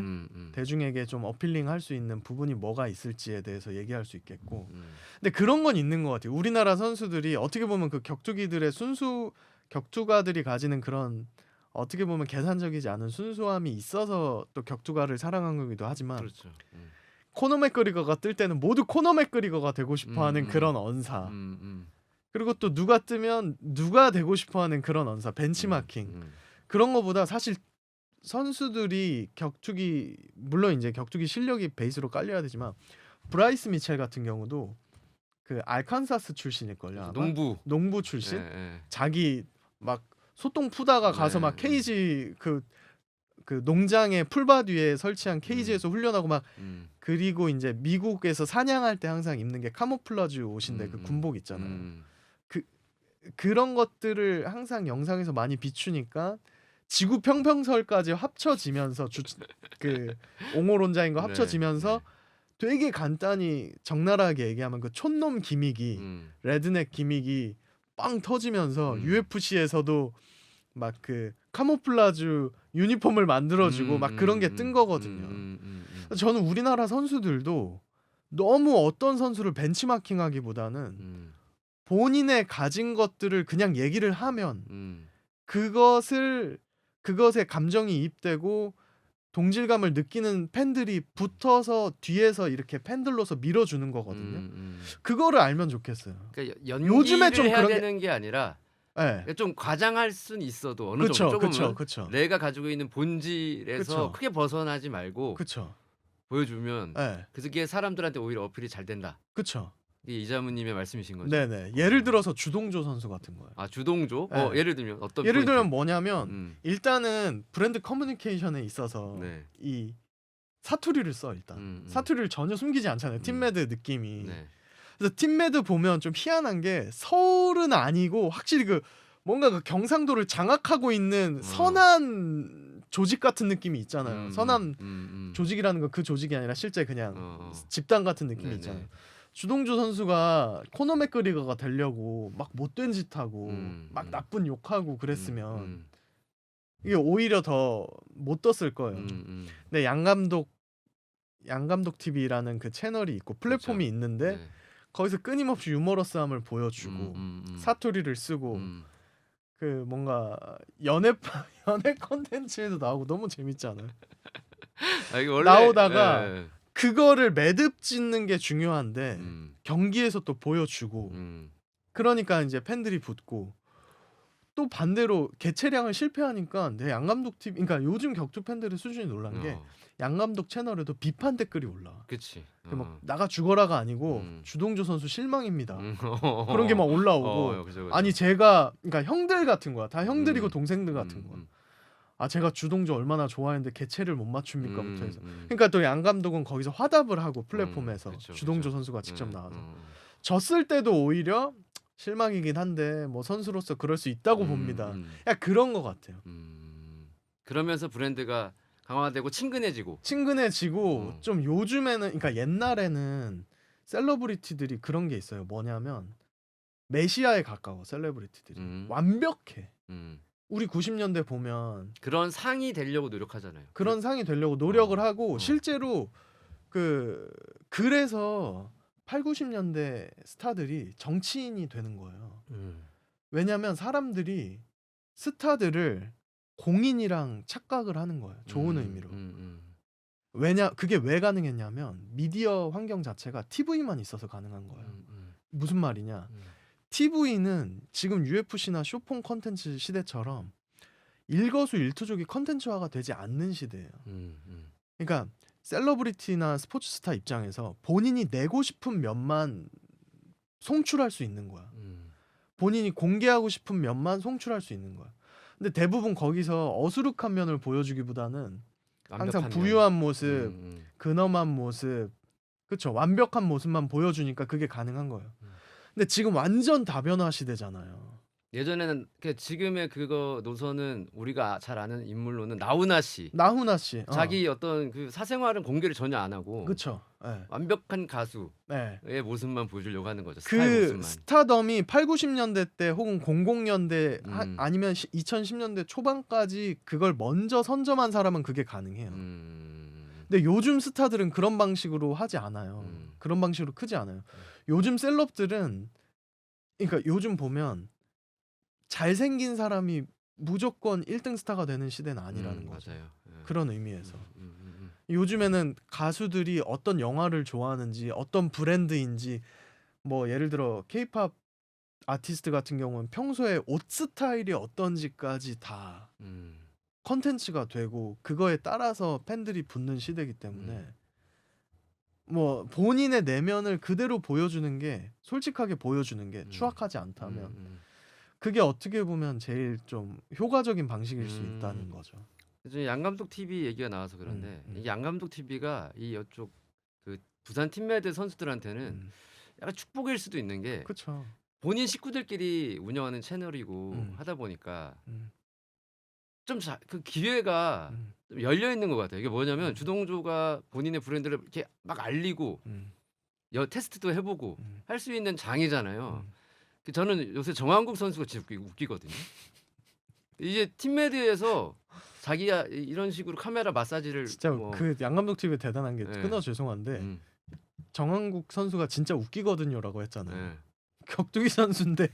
대중에게 좀 어필링 할 수 있는 부분이 뭐가 있을지에 대해서 얘기할 수 있겠고 근데 그런 건 있는 것 같아요. 우리나라 선수들이 어떻게 보면 그 격투기들의 순수 격투가들이 가지는 그런 어떻게 보면 계산적이지 않은 순수함이 있어서 또 격투가를 사랑한 거기도 하지만 그렇죠. 코너 맥그리거가 뜰 때는 모두 코너 맥그리거가 되고 싶어하는 그런 언사 그리고 또 누가 뜨면 누가 되고 싶어하는 그런 언사 벤치마킹 그런 거보다 사실 선수들이 격투기 물론 이제 격투기 실력이 베이스로 깔려야 되지만 브라이스 미첼 같은 경우도 그 알칸사스 출신일걸요. 아마? 농부 출신. 예. 자기 막 소똥 푸다가 가서 막 케이지 그 농장에 풀밭 위에 설치한 케이지에서 훈련하고 막 그리고 이제 미국에서 사냥할 때 항상 입는 게 카모플라주 옷인데 그 군복 있잖아요. 그런 것들을 항상 영상에서 많이 비추니까 지구 평평설까지 합쳐지면서 그 옹호론자인과 합쳐지면서 되게 간단히 적나라하게 얘기하면 그 촌놈 기믹이 레드넥 기믹이 빵 터지면서 UFC에서도 막 그 카모플라주 유니폼을 만들어주고 막 그런 게 뜬 거거든요. 저는 우리나라 선수들도 너무 어떤 선수를 벤치마킹하기보다는 본인의 가진 것들을 그냥 얘기를 하면 그것에 감정이 이입되고 동질감을 느끼는 팬들이 붙어서 뒤에서 이렇게 팬들로서 밀어주는 거거든요. 그거를 알면 좋겠어요. 그러니까 요즘에 좀 해야 그런 되는 게 아니라 네. 좀 과장할 수는 있어도 어느 정도 조금은 그쵸. 내가 가지고 있는 본질에서 크게 벗어나지 말고 그쵸. 보여주면 네. 그게 사람들한테 오히려 어필이 잘 된다. 그쵸. 이게 이자무님의 말씀이신 거죠? 네네. 예를 들어서 주동조 선수 같은 거예요. 아 주동조? 네. 예를 들면 어떤 예를 포인트? 들면 뭐냐면 일단은 브랜드 커뮤니케이션에 있어서 네. 이 사투리를 써 일단. 사투리를 전혀 숨기지 않잖아요. 팀매드 느낌이. 네. 그래서 팀매드 보면 좀 희한한 게 서울은 아니고 확실히 그 뭔가 그 경상도를 장악하고 있는 선한 조직 같은 느낌이 있잖아요. 선한 조직이라는 건 그 조직이 아니라 실제 그냥 집단 같은 느낌이 있잖아요. 주동조 선수가 코너 맥그리거가 되려고 막 못된 짓 하고 막 나쁜 욕하고 그랬으면 이게 오히려 더 못 떴을 거예요. 근데 양감독 TV라는 그 채널이 있고 플랫폼이 그렇죠. 있는데 네. 거기서 끊임없이 유머러스함을 보여주고 사투리를 쓰고 그 뭔가 연애 컨텐츠에도 나오고 너무 재밌잖아요. 이게 원래, 나오다가 그거를 매듭 짓는 게 중요한데 경기에서 또 보여주고 그러니까 이제 팬들이 붙고 또 반대로 개체량을 실패하니까 내 양감독 TV 그러니까 요즘 격투 팬들의 수준이 놀란 게 양감독 채널에도 비판 댓글이 올라와. 그치. 막 나가 죽어라가 아니고 주동조 선수 실망입니다. 그런 게 막 올라오고 그죠. 아니 제가 그러니까 형들 같은 거야. 다 형들이고 동생들 같은 거야. 아 제가 주동조 얼마나 좋아했는데 개체를 못 맞춥니까부터 해서 그러니까 또 양 감독은 거기서 화답을 하고 플랫폼에서 주동조 선수가 직접 나와서 졌을 때도 오히려 실망이긴 한데 뭐 선수로서 그럴 수 있다고 봅니다. 야 그런 거 같아요. 그러면서 브랜드가 강화되고 친근해지고 좀 요즘에는 그러니까 옛날에는 셀러브리티들이 그런 게 있어요. 뭐냐면 메시아에 가까워 셀러브리티들이 완벽해. 우리 90년대 보면 그런 상이 되려고 노력하잖아요. 그런 상이 되려고 노력을 하고 실제로 그래서 8, 90년대 스타들이 정치인이 되는 거예요. 왜냐면 사람들이 스타들을 공인이랑 착각을 하는 거예요. 좋은 의미로. 그게 왜 가능했냐면 미디어 환경 자체가 TV만 있어서 가능한 거예요. 무슨 말이냐? TV는 지금 UFC나 쇼폼 컨텐츠 시대처럼 일거수일투족이 컨텐츠화가 되지 않는 시대예요. 그러니까 셀러브리티나 스포츠 스타 입장에서 본인이 내고 싶은 면만 송출할 수 있는 거야. 본인이 공개하고 싶은 면만 송출할 수 있는 거야. 근데 대부분 거기서 어수룩한 면을 보여주기보다는 항상 완벽한 부유한 면. 모습, 근엄한 모습, 그쵸, 완벽한 모습만 보여주니까 그게 가능한 거예요. 근데 지금 완전 다변화 시대잖아요. 예전에는 지금의 그거 노선은 우리가 잘 아는 인물로는 나훈아 씨. 나훈아 씨, 자기 어떤 그 사생활은 공개를 전혀 안 하고 그쵸, 예. 완벽한 가수의 네. 모습만 보여주려고 하는 거죠. 스타의 그 모습만. 스타덤이 8, 90년대 때 혹은 00년대 음. 아니면 2010년대 초반까지 그걸 먼저 선점한 사람은 그게 가능해요. 근데 요즘 스타들은 그런 방식으로 하지 않아요. 그런 방식으로 크지 않아요. 요즘 셀럽들은, 그러니까 요즘 보면 잘생긴 사람이 무조건 1등 스타가 되는 시대는 아니라는 거죠. 맞아요. 그런 의미에서. 요즘에는 가수들이 어떤 영화를 좋아하는지, 어떤 브랜드인지, 뭐 예를 들어 케이팝 아티스트 같은 경우는 평소에 옷 스타일이 어떤지까지 다 컨텐츠가 되고 그거에 따라서 팬들이 붙는 시대이기 때문에 뭐 본인의 내면을 그대로 보여주는 게, 솔직하게 보여주는 게 추악하지 않다면 그게 어떻게 보면 제일 좀 효과적인 방식일 수 있다는 거죠. 그래서 양감독 TV 얘기가 나와서 그런데 이 양감독 TV가 이 이쪽 그 부산 팀메드 선수들한테는 약간 축복일 수도 있는 게 그렇죠. 본인 식구들끼리 운영하는 채널이고 하다 보니까 좀 그 기회가 좀 열려 있는 것 같아요. 이게 뭐냐면 주동조가 본인의 브랜드를 이렇게 막 알리고 테스트도 해보고 할 수 있는 장이잖아요. 저는 요새 정한국 선수가 진짜 웃기거든요. 이제 팀메드에서 자기가 이런 식으로 카메라 마사지를 진짜 뭐 그 양감독 TV 대단한 게, 네. 끊어 죄송한데 음, 정한국 선수가 진짜 웃기거든요라고 했잖아요. 네. 격투기 선수인데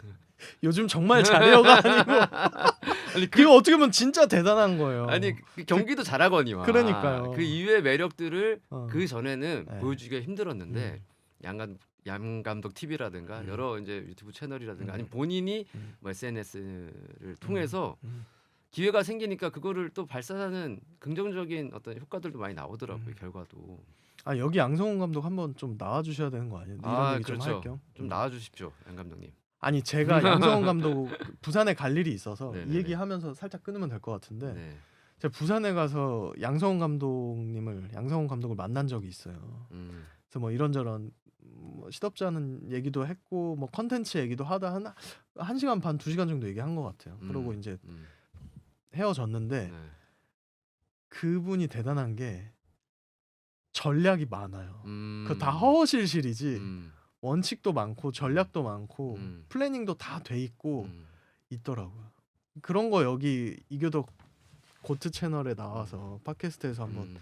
요즘 정말 잘해요가 아니고 아니 그거 어떻게 보면 진짜 대단한 거예요. 아니 경기도 잘하거니와. 그러니까요. 그 이외의 매력들을 어. 그 전에는 네. 보여주기가 힘들었는데 양감독 TV라든가 여러 이제 유튜브 채널이라든가 아니면 본인이 뭐 SNS를 통해서 기회가 생기니까 그거를 또 발산하는 긍정적인 어떤 효과들도 많이 나오더라고요. 결과도. 아, 여기 양성훈 감독 한번 좀 나와 주셔야 되는 거 아니에요? 이런 얘기 좀 할 그렇죠. 겸. 좀 나와주십시오, 양 감독님. 아니 제가 양성훈 감독 부산에 갈 일이 있어서 네네네. 이 얘기하면서 살짝 끊으면 될 것 같은데, 네. 제가 부산에 가서 양성훈 감독을 만난 적이 있어요. 그래서 뭐 이런저런 뭐 시덥지 않은 얘기도 했고 뭐 컨텐츠 얘기도 하다 한 1시간 반 2시간 정도 얘기한 것 같아요. 그러고 이제 헤어졌는데 네. 그분이 대단한 게 전략이 많아요. 그거 다 음. 허허실실이지 음. 원칙도 많고 전략도 많고 음. 플래닝도 다 돼 있고 음. 있더라고요. 그런 거 여기 이교덕 고트 채널에 나와서 팟캐스트에서 한번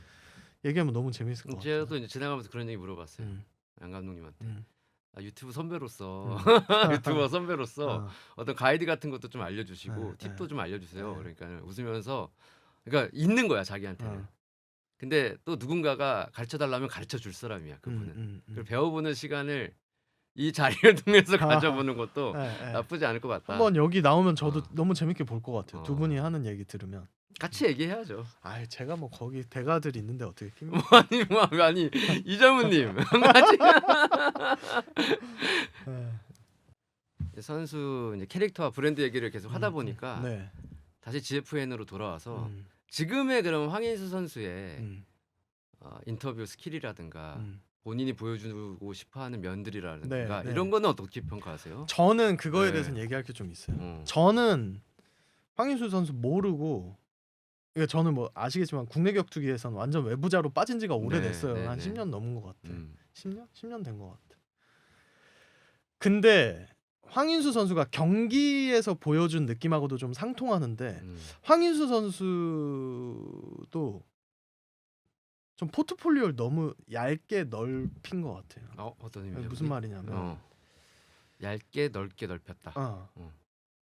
얘기하면 너무 재밌을 것 같아요. 제가 또 이제 지나가면서 그런 얘기 물어봤어요. 양 감독님한테. 유튜브 선배로서 유튜버 선배로서 어떤 가이드 같은 것도 좀 알려주시고 팁도 좀 알려주세요. 그러니까 웃으면서, 그러니까 있는 거야 자기한테는. 근데 또 누군가가 가르쳐 달라면 가르쳐 줄 사람이야 그분은. 그걸 배워보는 시간을 이 자리를 통해서 가져보는 것도 나쁘지 않을 것 같다. 한번 여기 나오면 저도 너무 재밌게 볼 것 같아요. 두 분이 하는 얘기 들으면. 같이 얘기해야죠. 아, 제가 뭐 거기 대가들 있는데 어떻게 아니 이정훈님 같이. 선수 이제 캐릭터와 브랜드 얘기를 계속 하다 보니까 네. 다시 GFN으로 돌아와서 지금의 그럼 황인수 선수의 인터뷰 스킬이라든가 본인이 보여주고 싶어하는 면들이라든가 네. 이런 거는 어떻게 평가하세요? 저는 그거에 네. 대해서는 얘기할 게 좀 있어요. 어. 저는 황인수 선수 모르고, 그러니까 저는 뭐 아시겠지만 국내 격투기에서는 완전 외부자로 빠진 지가 오래됐어요. 네, 한 네. 10년 넘은 것 같아. 10년? 10년 된 것 같아. 근데 황인수 선수가 경기에서 보여준 느낌하고도 좀 상통하는데 황인수 선수도 좀 포트폴리오를 너무 얇게 넓힌 것 같아요. 어떤 의미죠? 무슨 말이냐면 얇게 넓게 넓혔다.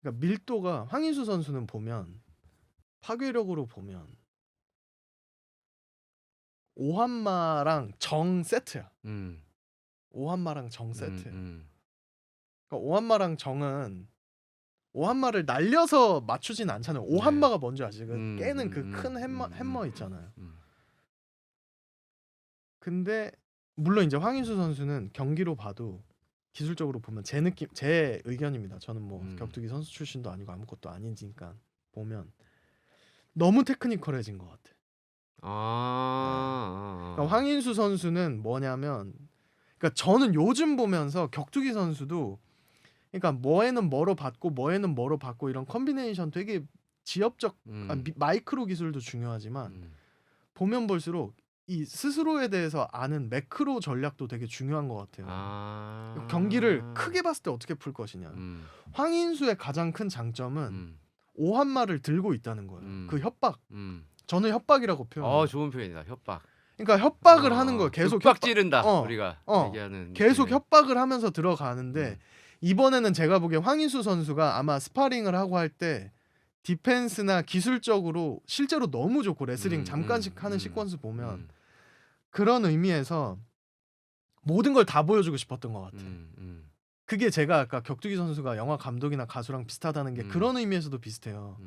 그러니까 밀도가, 황인수 선수는 보면 파괴력으로 보면 오한마랑 정 세트야. 오한마랑 정 세트야. 그러니까 오한마랑 정은 오한마를 날려서 맞추진 않잖아요. 오한마가 뭔지 아시죠? 그 깨는 그 큰 햄머 있잖아요. 근데 물론 이제 황인수 선수는 경기로 봐도 기술적으로 보면 제 느낌, 제 의견입니다. 저는 뭐 격투기 선수 출신도 아니고 아무것도 아니니까 보면 너무 테크니컬해진 것 같아. 그러니까 황인수 선수는 뭐냐면, 그러니까 저는 요즘 보면서 격투기 선수도, 그러니까 뭐에는 뭐로 받고 뭐에는 뭐로 받고 이런 컨비네이션 되게 지엽적, 마이크로 기술도 중요하지만 보면 볼수록 이 스스로에 대해서 아는 매크로 전략도 되게 중요한 것 같아요. 경기를 크게 봤을 때 어떻게 풀 것이냐. 황인수의 가장 큰 장점은 오한마를 들고 있다는 거예요. 그 협박. 저는 협박이라고 표현해요. 좋은 표현이다. 협박. 그러니까 협박을 하는 거예요. 계속 윽박 지른다. 우리가 얘기하는 계속 느낌의. 협박을 하면서 들어가는데 이번에는 제가 보기엔 황인수 선수가 아마 스파링을 하고 할 때 디펜스나 기술적으로 실제로 너무 좋고, 레슬링 잠깐씩 하는 시퀀스 보면 그런 의미에서 모든 걸 다 보여주고 싶었던 것 같아요. 그게 제가 아까 격투기 선수가 영화 감독이나 가수랑 비슷하다는 게 그런 의미에서도 비슷해요.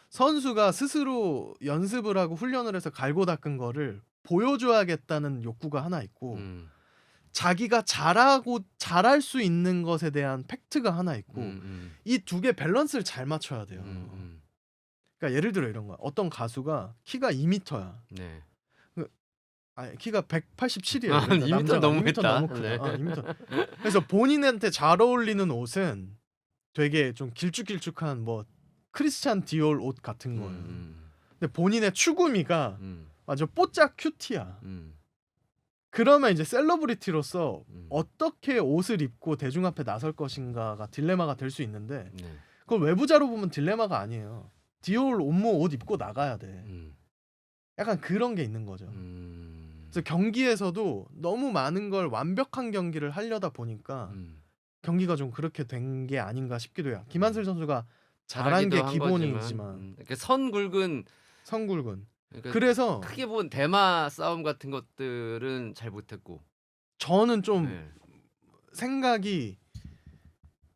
선수가 스스로 연습을 하고 훈련을 해서 갈고 닦은 거를 보여줘야겠다는 욕구가 하나 있고, 자기가 잘하고 잘할 수 있는 것에 대한 팩트가 하나 있고, 이 두 개 밸런스를 잘 맞춰야 돼요. 그러니까 예를 들어 이런 거야. 어떤 가수가 키가 2m야. 네. 키가 187이에요. 2m 너무했다. 너무 크다. 2m. 그래서 본인한테 잘 어울리는 옷은 되게 좀 길쭉길쭉한 뭐 크리스찬 디올 옷 같은 거예요. 근데 본인의 추구미가 아주 뽀짝 큐티야. 그러면 이제 셀러브리티로서 어떻게 옷을 입고 대중 앞에 나설 것인가가 딜레마가 될 수 있는데, 그걸 외부자로 보면 딜레마가 아니에요. 디올 옷 입고 나가야 돼. 약간 그런 게 있는 거죠. 그래서 경기에서도 너무 많은 걸 완벽한 경기를 하려다 보니까 경기가 좀 그렇게 된 게 아닌가 싶기도 해요. 김한슬 선수가 잘한 게 기본이지만 이렇게 선 굵은 성굴근. 그러니까 그래서 크게 본 대마 싸움 같은 것들은 잘 못했고, 저는 좀 생각이,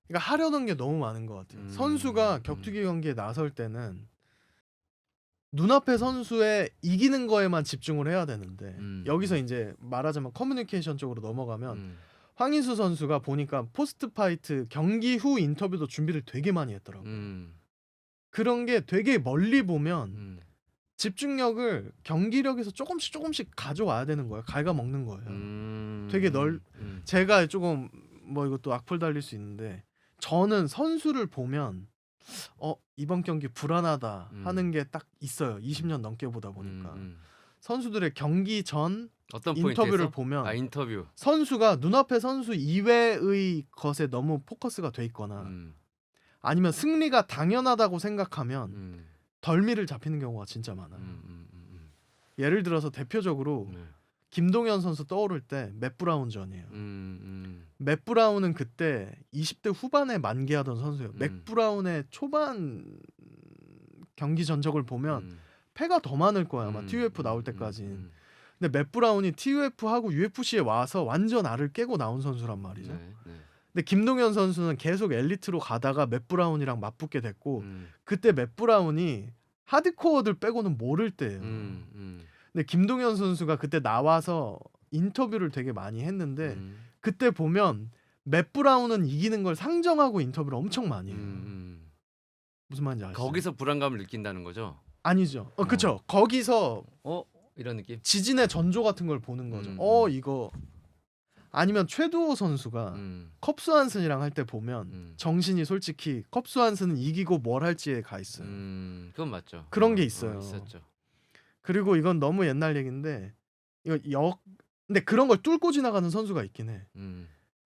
그러니까 하려던 게 너무 많은 것 같아요. 선수가 격투기 경기에 나설 때는 눈앞의 선수의 이기는 거에만 집중을 해야 되는데, 여기서 이제 말하자면 커뮤니케이션 쪽으로 넘어가면 황인수 선수가 보니까 포스트 파이트 경기 후 인터뷰도 준비를 되게 많이 했더라고요. 그런 게 되게 멀리 보면 집중력을 경기력에서 조금씩 가져와야 되는 거예요. 갉아먹는 거예요. 되게 제가 조금 뭐 이것도 악플 달릴 수 있는데, 저는 선수를 보면 이번 경기 불안하다 하는 게 딱 있어요. 20년 넘게 보다 보니까. 선수들의 경기 전 어떤 인터뷰를 포인트에서? 보면 인터뷰. 선수가 눈앞의 선수 이외의 것에 너무 포커스가 돼 있거나 아니면 승리가 당연하다고 생각하면 덜미를 잡히는 경우가 진짜 많아요. 예를 들어서 대표적으로 김동현 선수 떠오를 때 맷 브라운 전이에요. 맷 브라운은 그때 20대 후반에 만개하던 선수예요. 맷 브라운의 초반 경기 전적을 보면 패가 더 많을 거야, 아마 TUF 나올 때까지는. 근데 맷 브라운이 TUF하고 UFC에 와서 완전 알을 깨고 나온 선수란 말이죠. 근데 김동현 선수는 계속 엘리트로 가다가 맷 브라운이랑 맞붙게 됐고, 그때 맷 브라운이 하드코어들 빼고는 모를 때예요. 근데 김동현 선수가 그때 나와서 인터뷰를 되게 많이 했는데, 그때 보면 맷 브라운은 이기는 걸 상정하고 인터뷰를 엄청 많이 해요. 무슨 말인지 아시죠? 거기서 불안감을 느낀다는 거죠. 아니죠. 그쵸. 거기서 이런 느낌. 지진의 전조 같은 걸 보는 거죠. 이거. 아니면 최두호 선수가 컵스 한슨이랑 할 때 보면 정신이 솔직히 컵스 한슨은 이기고 뭘 할지에 가 있어요. 그건 맞죠. 그런 게 있어요. 있었죠. 그리고 이건 너무 옛날 얘기인데, 근데 그런 걸 뚫고 지나가는 선수가 있긴 해.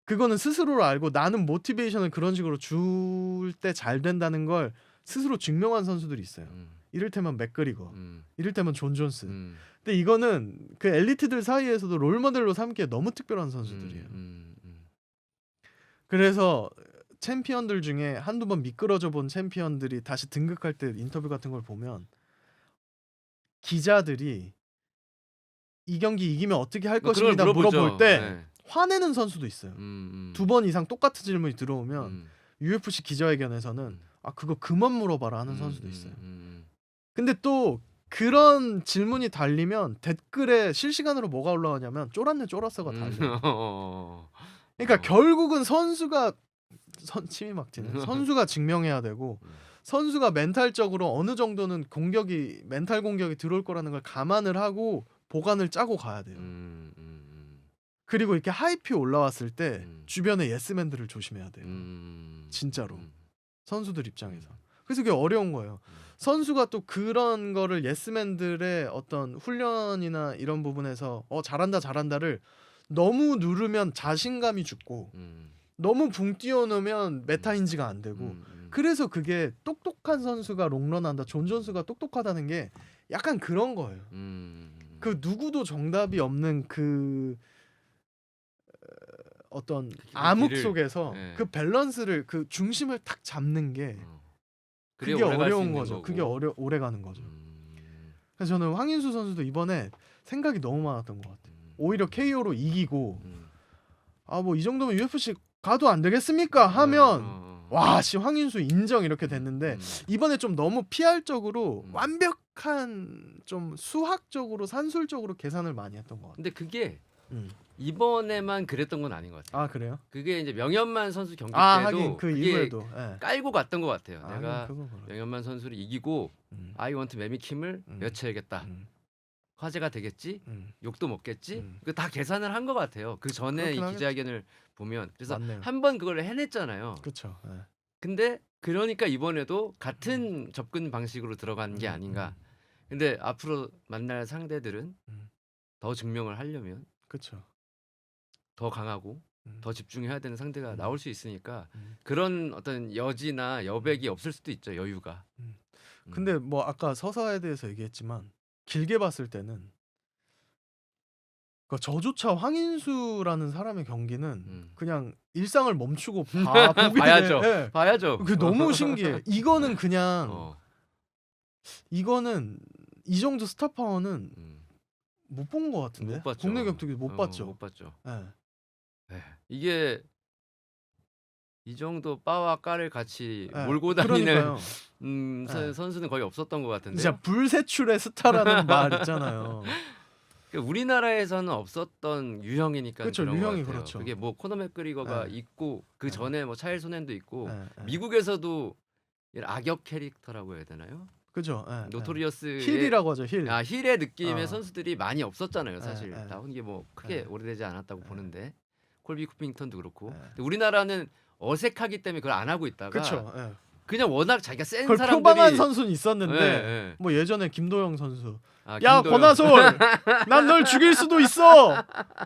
그거는 스스로를 알고 나는 모티베이션을 그런 식으로 줄 때 잘 된다는 걸 스스로 증명한 선수들이 있어요. 이를테면 맥그리거, 이를테면 존 존스. 근데 이거는 그 엘리트들 사이에서도 롤모델로 삼기에 너무 특별한 선수들이에요. 그래서 챔피언들 중에 한두 번 미끄러져 본 챔피언들이 다시 등극할 때 인터뷰 같은 걸 보면 기자들이 이 경기 이기면 어떻게 할 그걸 것입니다 물어보죠. 물어볼 때 화내는 선수도 있어요. 두 번 이상 똑같은 질문이 들어오면 UFC 기자회견에서는 아 그거 그만 물어봐라 하는 선수도 있어요. 근데 또 그런 질문이 달리면 댓글에 실시간으로 뭐가 올라오냐면 쫄았네 쫄았어가 달려요. 그러니까 결국은 선수가 침이 막 튀네. 선수가 증명해야 되고 선수가 멘탈적으로 어느 정도는 멘탈 공격이 들어올 거라는 걸 감안을 하고 보관을 짜고 가야 돼요. 그리고 이렇게 하이피 올라왔을 때 주변의 예스맨들을 조심해야 돼요. 진짜로. 선수들 입장에서. 그래서 그게 어려운 거예요. 선수가 또 그런 거를 예스맨들의 어떤 훈련이나 이런 부분에서 잘한다를 너무 누르면 자신감이 죽고 너무 붕 띄워놓으면 메타인지가 안 되고 그래서 그게 똑똑한 선수가 롱런한다. 존 존스가 똑똑하다는 게 약간 그런 거예요. 그 누구도 정답이 없는 그 어떤 암흑 길을, 속에서 네. 그 밸런스를 그 중심을 탁 잡는 게 그게 오래 갈수 어려운 있는 거죠. 거고. 그게 오래 가는 거죠. 그래서 저는 황인수 선수도 이번에 생각이 너무 많았던 것 같아요. 오히려 KO로 이기고 아 뭐 이 정도면 UFC 가도 안 되겠습니까? 하면 와 씨 황인수 인정 이렇게 됐는데 이번에 좀 너무 PR적으로 완벽한 좀 수학적으로 산술적으로 계산을 많이 했던 것 같아요. 근데 그게 이번에만 그랬던 건 아닌 것 같아요. 아 그래요? 그게 이제 명현만 선수 경기 때도 하긴 그 그게 이후에도 예. 깔고 갔던 것 같아요. 하긴 내가 그건 그렇죠. 명현만 선수를 이기고 I want 매미킴을 외쳐야겠다. 화제가 되겠지? 욕도 먹겠지? 그 다 계산을 한 것 같아요. 그 전에 이 그렇긴 기자회견을 보면 그래서 맞네요. 한 번 그걸 해냈잖아요. 그렇죠. 예. 근데 그러니까 이번에도 같은 접근 방식으로 들어가는 게 아닌가. 근데 앞으로 만날 상대들은 더 증명을 하려면 그렇죠. 더 강하고 더 집중해야 되는 상대가 나올 수 있으니까 음. 그런 어떤 여지나 여백이 없을 수도 있죠. 여유가. 근데 뭐 아까 서사에 대해서 얘기했지만 길게 봤을 때는 그러니까 저조차 황인수라는 사람의 경기는 그냥 일상을 멈추고 보게 봐야죠. 돼. 예. 봐야죠. 그게 너무 신기해. 이거는 그냥 어. 이거는 이 정도 스타 파워는 못 본 것 같은데. 못 봤죠. 국내 격투기 못 봤죠. 못 봤죠. 예. 네. 이게 이 정도 바와 깔을 같이 예. 몰고 다니는 그러니까요. 예. 선수는 거의 없었던 것 같은데. 진짜 불세출의 스타라는 말 있잖아요. 우리나라에서는 없었던 유형이니까 그렇죠, 그런 것 유형이 같아요. 그렇죠. 그게 뭐 코너 맥그리거가 예. 있고 그 전에 뭐 차일 소넨도 있고 예. 미국에서도 이런 악역 캐릭터라고 해야 되나요? 그죠. 예. 노토리어스의 힐이라고 하죠. 힐. 힐의 느낌의 어. 선수들이 많이 없었잖아요. 사실 예. 나온 게 뭐 크게 예. 오래되지 않았다고 보는데 콜비 쿠핑턴도 그렇고 예. 근데 우리나라는 어색하기 때문에 그걸 안 하고 있다가 그렇죠. 예. 그냥 워낙 자기가 센 그걸 사람들이 표방한 선수는 있었는데 예, 예. 뭐 예전에 김도영 선수 아, 야 김도영. 권하솔 난 널 죽일 수도 있어.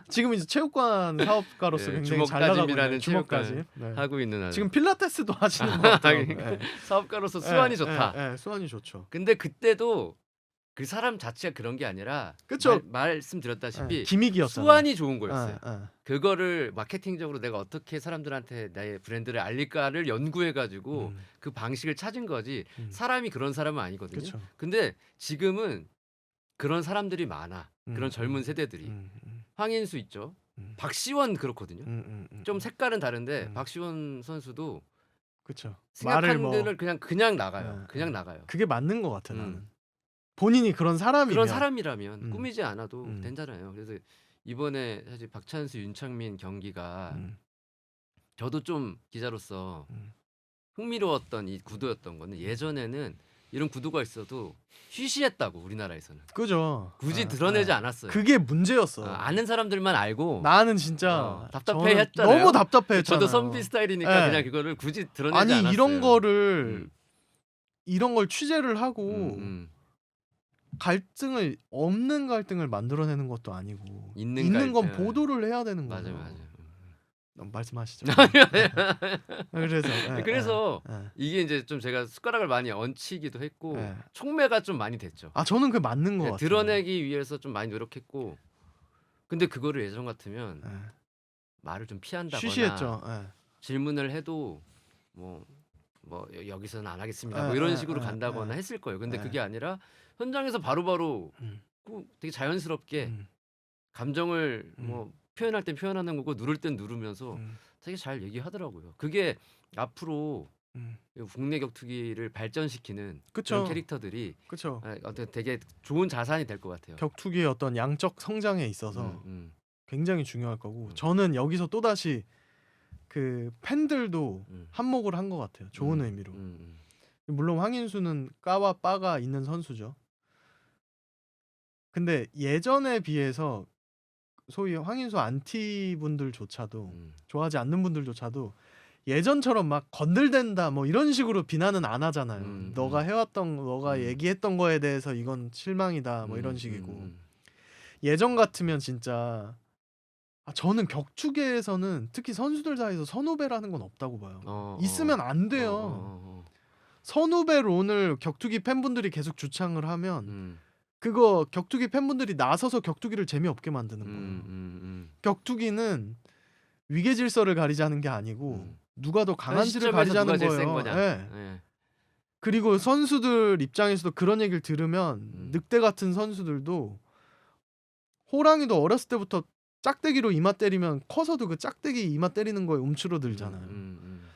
지금 이제 체육관 사업가로서 예, 굉장히 잘 나가고 있는 주먹까지. 네. 하고 있는 아주 지금 필라테스도 하시는 것 같아요. 예. 사업가로서 수완이 좋다. 예, 수완이 좋죠. 근데 그때도 그 사람 자체가 그런 게 아니라 그쵸. 말씀드렸다시피 기믹이었잖아요. 수완이 좋은 거였어요. 예. 그거를 마케팅적으로 내가 어떻게 사람들한테 나의 브랜드를 알릴까를 연구해가지고 그 방식을 찾은 거지. 사람이 그런 사람은 아니거든요. 그쵸. 근데 지금은 그런 사람들이 많아. 그런 젊은 세대들이. 황인수 있죠. 박시원 그렇거든요. 좀 색깔은 다른데 박시원 선수도 그렇죠. 생각하는 데를 그냥 나가요. 그냥 나가요. 그게 맞는 것 같아 나는. 본인이 그런 사람이면. 그런 사람이라면 꾸미지 않아도 된잖아요. 그래서 이번에 사실 박찬수, 윤창민 경기가 저도 좀 기자로서 흥미로웠던 이 구도였던 거는 예전에는 이런 구도가 있어도 쉬쉬했다고 우리나라에서는. 그죠. 굳이 드러내지 않았어요. 그게 문제였어. 아는 사람들만 알고 나는 진짜 답답해했잖아요. 너무 답답해했잖아요. 저도 선비 스타일이니까 그냥 그거를 굳이 드러내지 않았어요. 이런 거를 이런 걸 취재를 하고 갈등을 없는 갈등을 만들어내는 것도 아니고 있는 건 보도를 해야 되는 거예요. 맞아요. 말씀하시죠. 그래서 이게 이제 좀 제가 숟가락을 많이 얹히기도 했고 촉매가 좀 많이 됐죠. 저는 그게 맞는 것 같아요. 드러내기 위해서 좀 많이 노력했고 근데 그거를 예전 같으면 말을 좀 피한다거나 쉬쉬했죠. 질문을 해도 뭐 여기서는 안 하겠습니다. 뭐 이런 식으로 간다거나 했을 거예요. 근데 그게 아니라 현장에서 바로바로 되게 자연스럽게 감정을 뭐 표현할 땐 표현하는 거고 누를 땐 누르면서 음. 되게 잘 얘기하더라고요. 그게 앞으로 음. 국내 격투기를 발전시키는 그런 그쵸. 캐릭터들이 그쵸. 어떤 되게 좋은 자산이 될 것 같아요. 격투기의 어떤 양적 성장에 있어서 굉장히 중요할 거고 저는 여기서 또다시 그 팬들도 한몫을 한 것 같아요. 좋은 의미로. 물론 황인수는 까와 빠가 있는 선수죠. 근데 예전에 비해서 소위 황인수 안티 분들조차도 좋아하지 않는 분들조차도 예전처럼 막 건들댄다 뭐 이런 식으로 비난은 안 하잖아요. 너가 해왔던 너가 얘기했던 거에 대해서 이건 실망이다 뭐 이런 식이고 예전 같으면 진짜 저는 격투계에서는 특히 선수들 사이에서 선후배라는 건 없다고 봐요. 있으면 안 돼요. 선후배론을 격투기 팬분들이 계속 주창을 하면 그거 격투기 팬분들이 나서서 격투기를 재미없게 만드는 거예요. 격투기는 위계 질서를 가리자는 게 아니고 누가 더 강한지를 가리자는 누가 제일 센 거예요. 거냐. 예. 예. 그리고 선수들 입장에서도 그런 얘기를 들으면 늑대 같은 선수들도 호랑이도 어렸을 때부터 짝대기로 이마 때리면 커서도 그 짝대기 이마 때리는 거에 움츠러들잖아요.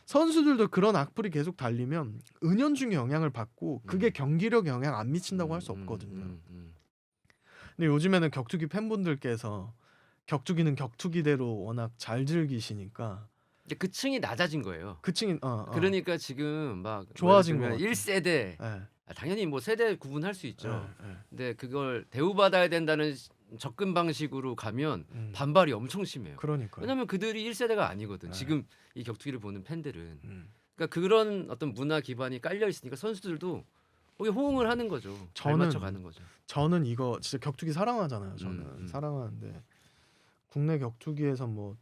선수들도 그런 악플이 계속 달리면 은연중에 영향을 받고 그게 경기력에 영향 안 미친다고 할 수 없거든요. 근데 요즘에는 격투기 팬분들께서 격투기는 격투기대로 워낙 잘 즐기시니까 이제 그 층이 낮아진 거예요. 그 층이 그러니까 지금 막 좋아진 것 같아요. 1세대 예. 당연히 뭐 세대 구분할 수 있죠. 예. 근데 그걸 대우받아야 된다는 접근 방식으로 가면 반발이 엄청 심해요. 그러니까요. 왜냐면 그들이 1세대가 아니거든. 네. 지금 이 격투기를 보는 팬들은. 그러니까 그런 어떤 문화 기반이 깔려 있으니까 선수들도 거기에 호응을 하는 거죠. 잘 맞춰 가는 거죠. 저는 이거 진짜 격투기 사랑하잖아요. 저는 사랑하는데 국내 격투기에서 뭐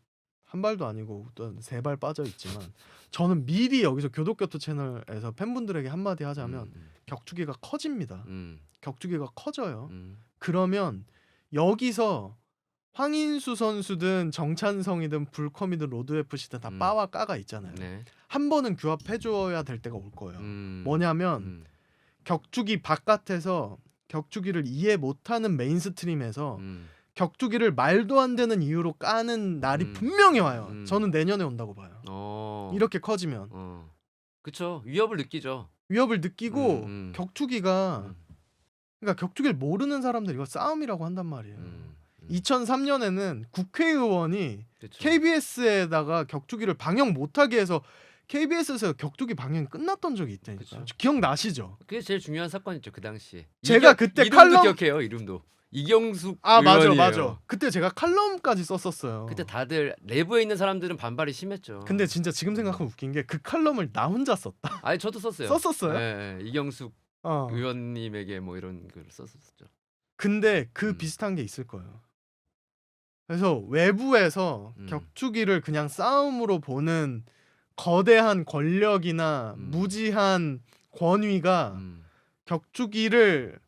한 발도 아니고 또 세 발 빠져 있지만 저는 미리 여기서 교독격투 채널에서 팬분들에게 한마디 하자면 격투기가 커집니다. 격투기가 커져요. 그러면 여기서 황인수 선수든 정찬성이든 불컴이든 로드 FC든 다 빠와 까가 있잖아요. 네. 한 번은 규합해줘야 될 때가 올 거예요. 뭐냐면 격투기 바깥에서 격투기를 이해 못하는 메인스트림에서 격투기를 말도 안 되는 이유로 까는 날이 분명히 와요. 저는 내년에 온다고 봐요. 이렇게 커지면 그쵸. 위협을 느끼죠. 위협을 느끼고 격투기가 그러니까 격투기를 모르는 사람들 이거 싸움이라고 한단 말이에요. 2003년에는 국회의원이 그쵸. KBS에다가 격투기를 방영 못하게 해서 KBS에서 격투기 방영이 끝났던 적이 있다니까. 기억나시죠? 그게 제일 중요한 사건이죠 그 당시에. 제가 그때 이름도 칼럼 기억해요. 이름도 이경숙 맞아. 의원이에요. 그때 제가 칼럼까지 썼었어요. 그때 다들 내부에 있는 사람들은 반발이 심했죠. 근데 진짜 지금 생각하면 웃긴 게 그 칼럼을 나 혼자 썼다. 아니 저도 썼어요. 썼었어요? 네, 이경숙 의원님에게 뭐 이런 글을 썼었죠. 근데 그 비슷한 게 있을 거예요. 그래서 외부에서 격투기를 그냥 싸움으로 보는 거대한 권력이나 무지한 권위가 격투기를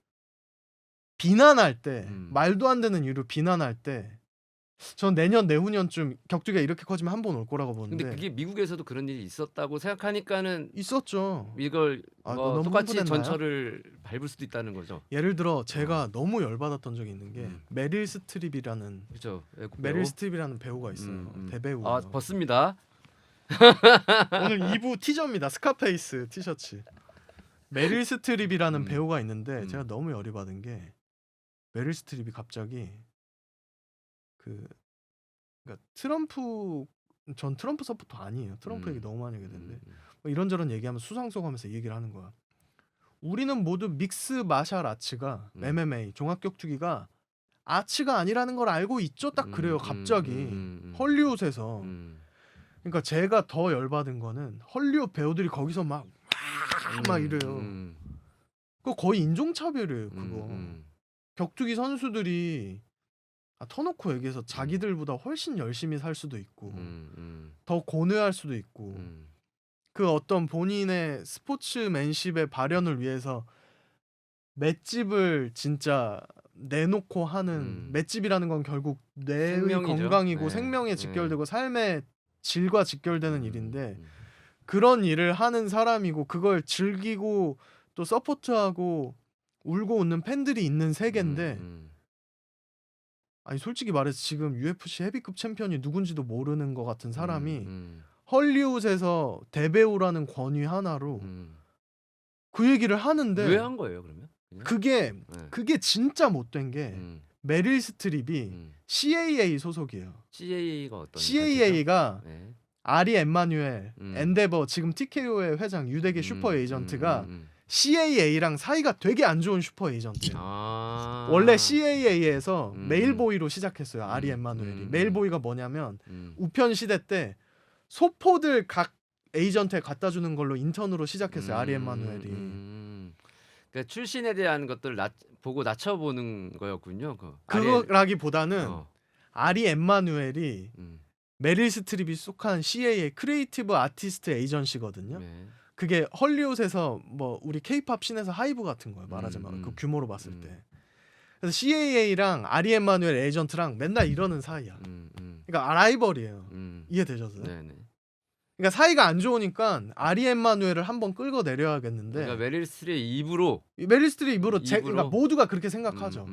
비난할 때 말도 안 되는 이유로 비난할 때 전 내년 내후년쯤 격투기가 이렇게 커지면 한 번 올 거라고 보는데 근데 그게 미국에서도 그런 일이 있었다고 생각하니까는 있었죠. 이걸 너무 똑같이 흥분했나요? 전철을 밟을 수도 있다는 거죠. 예를 들어 제가 너무 열받았던 적이 있는 게 메릴 스트립이라는 그렇죠. 메릴 스트립이라는 배우가 있어요. 대배우. 벗습니다. 오늘 2부 티저입니다. 스카페이스 티셔츠. 메릴 스트립이라는 배우가 있는데 제가 너무 열이 받은 게 메릴 스트립이 갑자기 그러니까 전 트럼프 서포터 아니에요. 트럼프 얘기 너무 많이 하게 되는데 뭐 이런저런 얘기하면 수상소감해서 이 얘기를 하는 거야. 우리는 모두 믹스 마샬 아츠가 MMA 종합격투기가 아츠가 아니라는 걸 알고 있죠. 딱 그래요. 갑자기 헐리우드에서. 그러니까 제가 더 열받은 거는 헐리우드 배우들이 거기서 막 이래요. 그거 거의 인종차별이에요. 그거. 격투기 선수들이 터놓고 얘기해서 자기들보다 훨씬 열심히 살 수도 있고 더 고뇌할 수도 있고 그 어떤 본인의 스포츠맨십의 발현을 위해서 맷집을 진짜 내놓고 하는 맷집이라는 건 결국 뇌의 생명이죠. 건강이고 네. 생명에 직결되고 삶의 질과 직결되는 일인데 그런 일을 하는 사람이고 그걸 즐기고 또 서포트하고 울고 웃는 팬들이 있는 세계인데 아니 솔직히 말해서 지금 UFC 헤비급 챔피언이 누군지도 모르는 것 같은 사람이 음. 헐리우드에서 대배우라는 권위 하나로 음. 그 얘기를 왜 하는데 한 거예요 그러면? 그냥? 그게 네. 그게 진짜 못된 게 음. 메릴 스트립이 음. CAA 소속이에요. CAA가 어떤 단체죠? CAA가 네. 아리 엠마뉴엘, 엔데버 지금 TKO의 회장 유대계 슈퍼 에이전트가 CAA랑 사이가 되게 안 좋은 슈퍼 에이전트예요. 아. 원래 CAA에서 음. 메일보이로 시작했어요. 아리 음. 엠마누엘이. 음. 메일보이가 뭐냐면 음. 우편 시대 때 소포들 각 에이전트에 갖다 주는 걸로 인턴으로 시작했어요. 아리 엠마누엘이. 그러니까 출신에 대한 것들을 보고 낮춰보는 거였군요. 그거라기보다는 어. 아리 엠마누엘이 메릴 스트립이 속한 CAA 크리에이티브 아티스트 에이전시거든요. 네. 그게 헐리우드에서 뭐 우리 케이팝 씬에서 하이브 같은 거예요. 말하자면 그 규모로 봤을 때. 그래서 CAA랑 아리 엠마누엘 에이전트랑 맨날 이러는 사이야. 그러니까 라이벌이에요. 이해되셨어요? 네네. 그러니까 사이가 안 좋으니까 아리 엠마누엘을 한번 끌고 내려야겠는데. 그러니까 메릴 스트립 입으로. 메릴 스트립 입으로 그러니까 모두가 그렇게 생각하죠.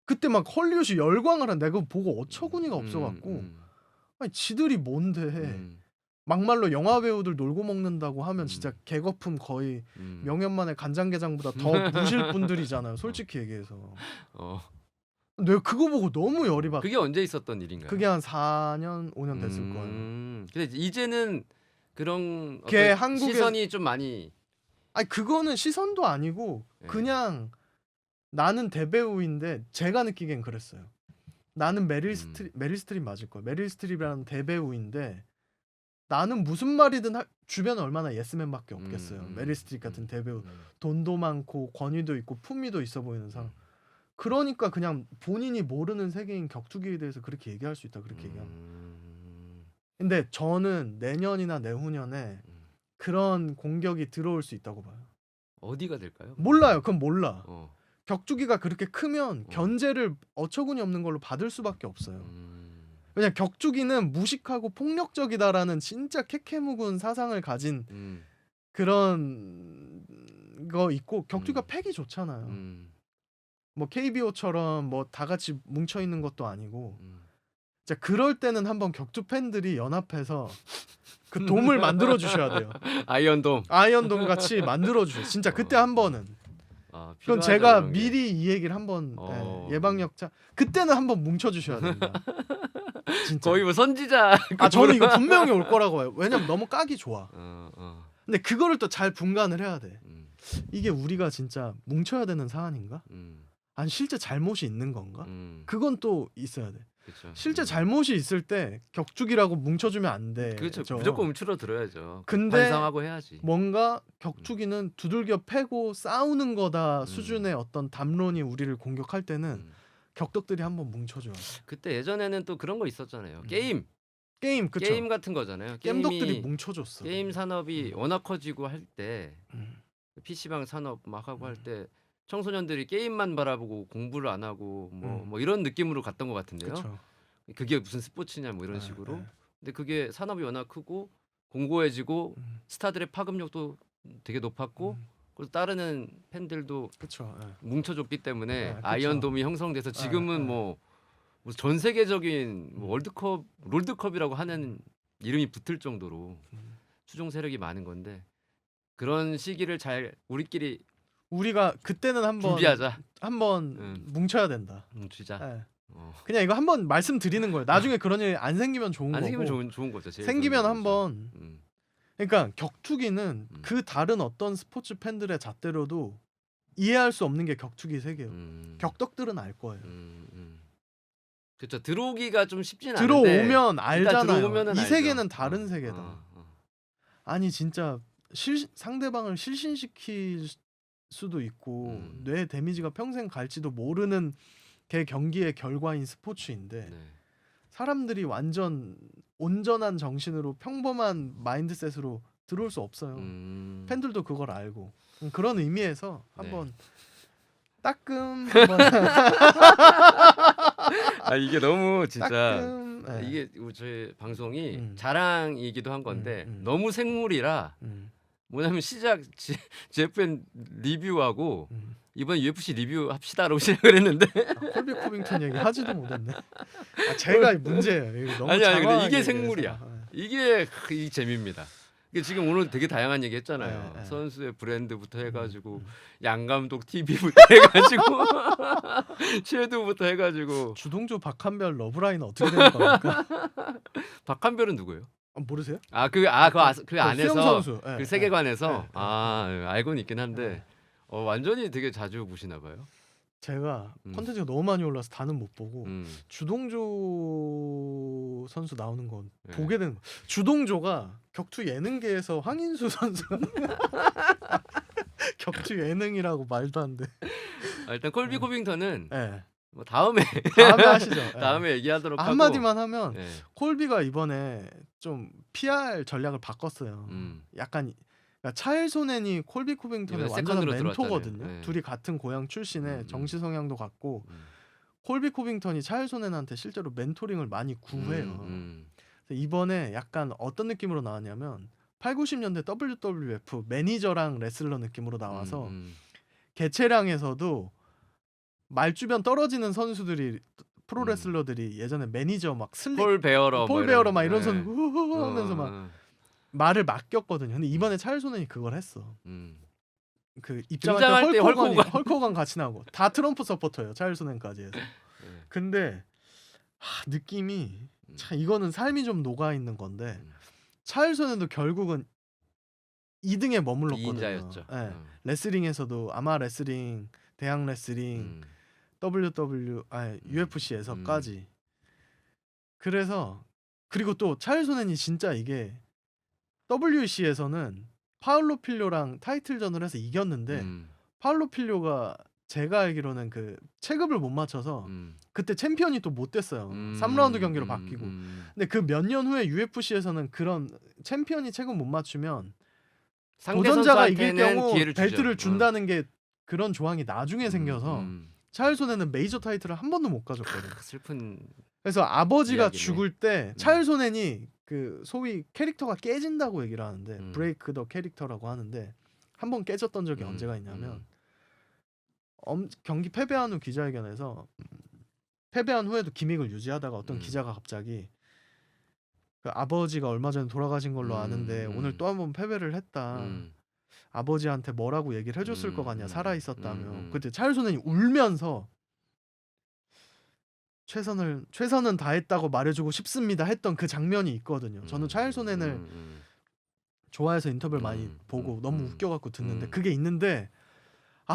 그때 막 헐리우드 열광을 한 내가 보고 어처구니가 없어갖고 아니 지들이 뭔데 막말로 영화 배우들 놀고 먹는다고 하면 진짜 개거품 거의 명현만의 간장게장보다 더 무실 분들이잖아요. 솔직히 얘기해서. 내가 그거 보고 너무 열이 받. 그게 언제 있었던 일인가요? 그게 한 4년 5년 됐을 거예요. 근데 이제는 그런 걔 어떤 한국에 시선이 좀 많이. 아니 그거는 시선도 아니고 그냥 나는 대배우인데 제가 느끼기엔 그랬어요. 나는 메릴 스트립 맞을 거야. 메릴 스트립이라는 대배우인데 나는 무슨 말이든 주변에 얼마나 예스맨밖에 없겠어요. 메릴 스트립 같은 대배우 돈도 많고 권위도 있고 품위도 있어 보이는 사람. 그러니까 그냥 본인이 모르는 세계인 격투기에 대해서 그렇게 얘기할 수 있다 그렇게 얘기합니다. 근데 저는 내년이나 내후년에 그런 공격이 들어올 수 있다고 봐요. 어디가 될까요? 몰라요. 그건 몰라. 격투기가 그렇게 크면 견제를 어처구니 없는 걸로 받을 수밖에 없어요. 왜냐 격투기는 무식하고 폭력적이다라는 진짜 캐캐묵은 사상을 가진 그런 거 있고 격투기가 팩이 좋잖아요. 뭐 KBO처럼 뭐 다 같이 뭉쳐 있는 것도 아니고. 자 그럴 때는 한번 격투 팬들이 연합해서 그 돔을 만들어 주셔야 돼요. 아이언돔 같이 만들어 주세요. 진짜 그때 한 번은. 그건 필요하죠, 제가 그런 게. 미리 이 얘기를 한번 예방역자 그때는 한번 뭉쳐 주셔야 됩니다. 진짜. 거의 뭐 선지자. 저는 이거 분명히 올 거라고 해요. 왜냐면 너무 까기 좋아. 근데 그거를 또 잘 분간을 해야 돼. 이게 우리가 진짜 뭉쳐야 되는 사안인가? 아니 실제 잘못이 있는 건가? 그건 또 있어야 돼. 그쵸. 실제 잘못이 있을 때 격투기라고 뭉쳐주면 안 돼. 그렇죠. 무조건 움츠러 들어야죠. 근데 반성하고 해야지. 뭔가 격투기는 두들겨 패고 싸우는 거다 수준의 어떤 담론이 우리를 공격할 때는 격덕들이 한번 뭉쳐줘요. 그때 예전에는 또 그런 거 있었잖아요. 게임 그쵸. 게임 같은 거잖아요. 겜덕들이 뭉쳐줬어. 게임 산업이 워낙 커지고 할 때 PC방 산업 막 하고 할 때 청소년들이 게임만 바라보고 공부를 안 하고 뭐 이런 느낌으로 갔던 것 같은데요. 그쵸. 그게 무슨 스포츠냐 뭐 이런 식으로. 근데 그게 산업이 워낙 크고 공고해지고 스타들의 파급력도 되게 높았고 그리고 따르는 팬들도 그쵸. 뭉쳐줬기 때문에 그쵸. 아이언돔이 형성돼서 지금은 뭐 전 세계적인 뭐 롤드컵이라고 하는 이름이 붙을 정도로 추종 세력이 많은 건데 그런 시기를 잘 우리가 그때는 한번 준비하자. 한번 뭉쳐야 된다. 뭉치자. 그냥 이거 한번 말씀드리는 거예요. 나중에 그런 일이 안 생기면 좋은 안 거고. 생기면 좋은 거죠. 제일 생기면 좋은 한번. 거죠. 그러니까 격투기는 그 다른 어떤 스포츠 팬들의 잣대로도 이해할 수 없는 게 격투기 세계예요. 격덕들은 알 거예요. 그렇죠. 들어오기가 좀 쉽진 않은데 들어오면 알잖아요. 들어오면은 이 알죠. 세계는 다른 세계다. 아니 진짜 상대방을 실신시킬 수도 있고 뇌 데미지가 평생 갈지도 모르는 개 경기의 결과인 스포츠인데 네. 사람들이 완전 온전한 정신으로 평범한 마인드셋으로 들어올 수 없어요. 팬들도 그걸 알고 그런 의미에서 한번 따끔 한번 이게 너무 진짜 따끔 이게 저희 방송이 자랑이기도 한 건데 너무 생물이라 뭐냐면 시작 JFN 리뷰하고 이번 UFC 리뷰 합시다라고 시작을 했는데 콜비 코빙턴 얘기 하지도 못했네. 제가 문제예요. 이거 너무 아니 근데 장황하게 이게 얘기해서. 생물이야. 이게 이 재미입니다. 이게 지금 오늘 되게 다양한 얘기 했잖아요. 네. 선수의 브랜드부터 해가지고 양 감독 TV부터 해가지고 섀도우부터 해가지고 주동조 박한별 러브라인 어떻게 되는 겁니까? 박한별은 누구예요? 모르세요? 그 수영 안에서 선수. 그 세계관에서 네. 알고는 있긴 한데 완전히 되게 자주 보시나 봐요. 제가 콘텐츠가 너무 많이 올라서 다는 못 보고 음. 주동조 선수 나오는 건 네. 보게 되는 거. 주동조가 격투 예능계에서 황인수 선수 격투 예능이라고 말도 안 돼. 일단 콜비 코빙턴은 네. 뭐 다음에 다음에 하시죠. 네. 다음에 얘기하도록 하고 한마디만 하면 네. 콜비가 이번에 좀 PR 전략을 바꿨어요. 약간 그러니까 차일 소넨이 콜비 코빙턴의 이번에 완전한 세컨드로 멘토거든요. 들어왔잖아요. 네. 둘이 같은 고향 출신의 정치 성향도 같고 콜비 코빙턴이 차일 소넨한테 실제로 멘토링을 많이 구해요. 그래서 이번에 약간 어떤 느낌으로 나왔냐면 8, 90년대 WWF 매니저랑 레슬러 느낌으로 나와서 개체량에서도 말주변 떨어지는 선수들이 프로 레슬러들이 예전에 매니저 막 슬릭 폴 베어러 막 이런 선수 후후후 하면서 막 말을 맡겼거든요. 근데 이번에 차일 소넨이 그걸 했어. 그 입장할 때 헐크호건 같이 나오고 다 트럼프 서포터예요. 차일 소넨까지 해서. 근데 느낌이 참 이거는 삶이 좀 녹아 있는 건데 차일 소넨도 결국은 2등에 머물렀거든요. 2인자였죠. 네. 레슬링에서도 아마 레슬링, 대학 레슬링, UFC에서까지. 그래서 그리고 또 차일 소넨이 진짜 이게 WEC에서는 파울로 필료랑 타이틀전을 해서 이겼는데 파울로 필료가 제가 알기로는 그 체급을 못 맞춰서 그때 챔피언이 또 못 됐어요. 3라운드 경기로 바뀌고. 근데 그 몇 년 후에 UFC에서는 그런 챔피언이 체급 못 맞추면 도전자가 이길 경우 벨트를 준다는 게 그런 조항이 나중에 생겨서 차일 소넨은 메이저 타이틀을 한 번도 못 가졌거든요. 슬픈. 그래서 아버지가 이야기네. 죽을 때 차일 소넨이 그 소위 캐릭터가 깨진다고 얘기를 하는데 브레이크 더 캐릭터라고 하는데 한 번 깨졌던 적이 언제가 있냐면 경기 패배한 후 기자회견에서 패배한 후에도 기믹을 유지하다가 어떤 기자가 갑자기 그 아버지가 얼마 전에 돌아가신 걸로 아는데 오늘 또 한 번 패배를 했다. 아버지한테 뭐라고 얘기를 해줬을 것 같냐 살아 있었다며. 그때 차일 소넨이 울면서 최선은 다했다고 말해주고 싶습니다 했던 그 장면이 있거든요. 저는 차일 소넨을 좋아해서 인터뷰를 많이 보고 너무 웃겨갖고 듣는데 그게 있는데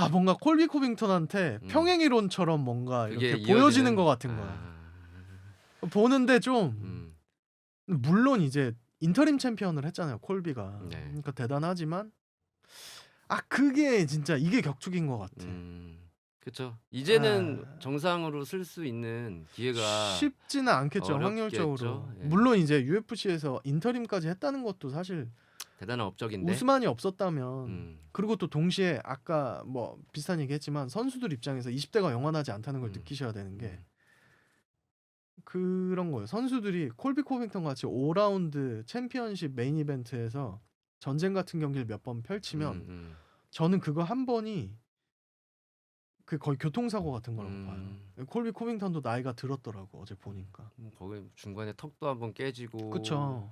뭔가 콜비 코빙턴한테 평행이론처럼 뭔가 이렇게 보여지는 것 같은 거야. 보는데 좀 물론 이제 인터림 챔피언을 했잖아요 콜비가. 네. 그러니까 대단하지만 그게 진짜 이게 격투기인 것 같아. 그렇죠. 이제는 정상으로 쓸 수 있는 기회가 쉽지는 않겠죠. 어렵겠죠. 확률적으로. 예. 물론 이제 UFC에서 인터림까지 했다는 것도 사실 대단한 업적인데. 우스만이 없었다면 그리고 또 동시에 아까 뭐 비슷한 얘기했지만 선수들 입장에서 20대가 영원하지 않다는 걸 느끼셔야 되는 게 그런 거예요. 선수들이 콜비 코빙턴 같이 5라운드 챔피언십 메인 이벤트에서 전쟁 같은 경기를 몇 번 펼치면 저는 그거 한 번이 그 거의 교통사고 같은 거라고 봐요. 콜비 코빙턴도 나이가 들었더라고 어제 보니까. 거기 중간에 턱도 한번 깨지고. 그쵸.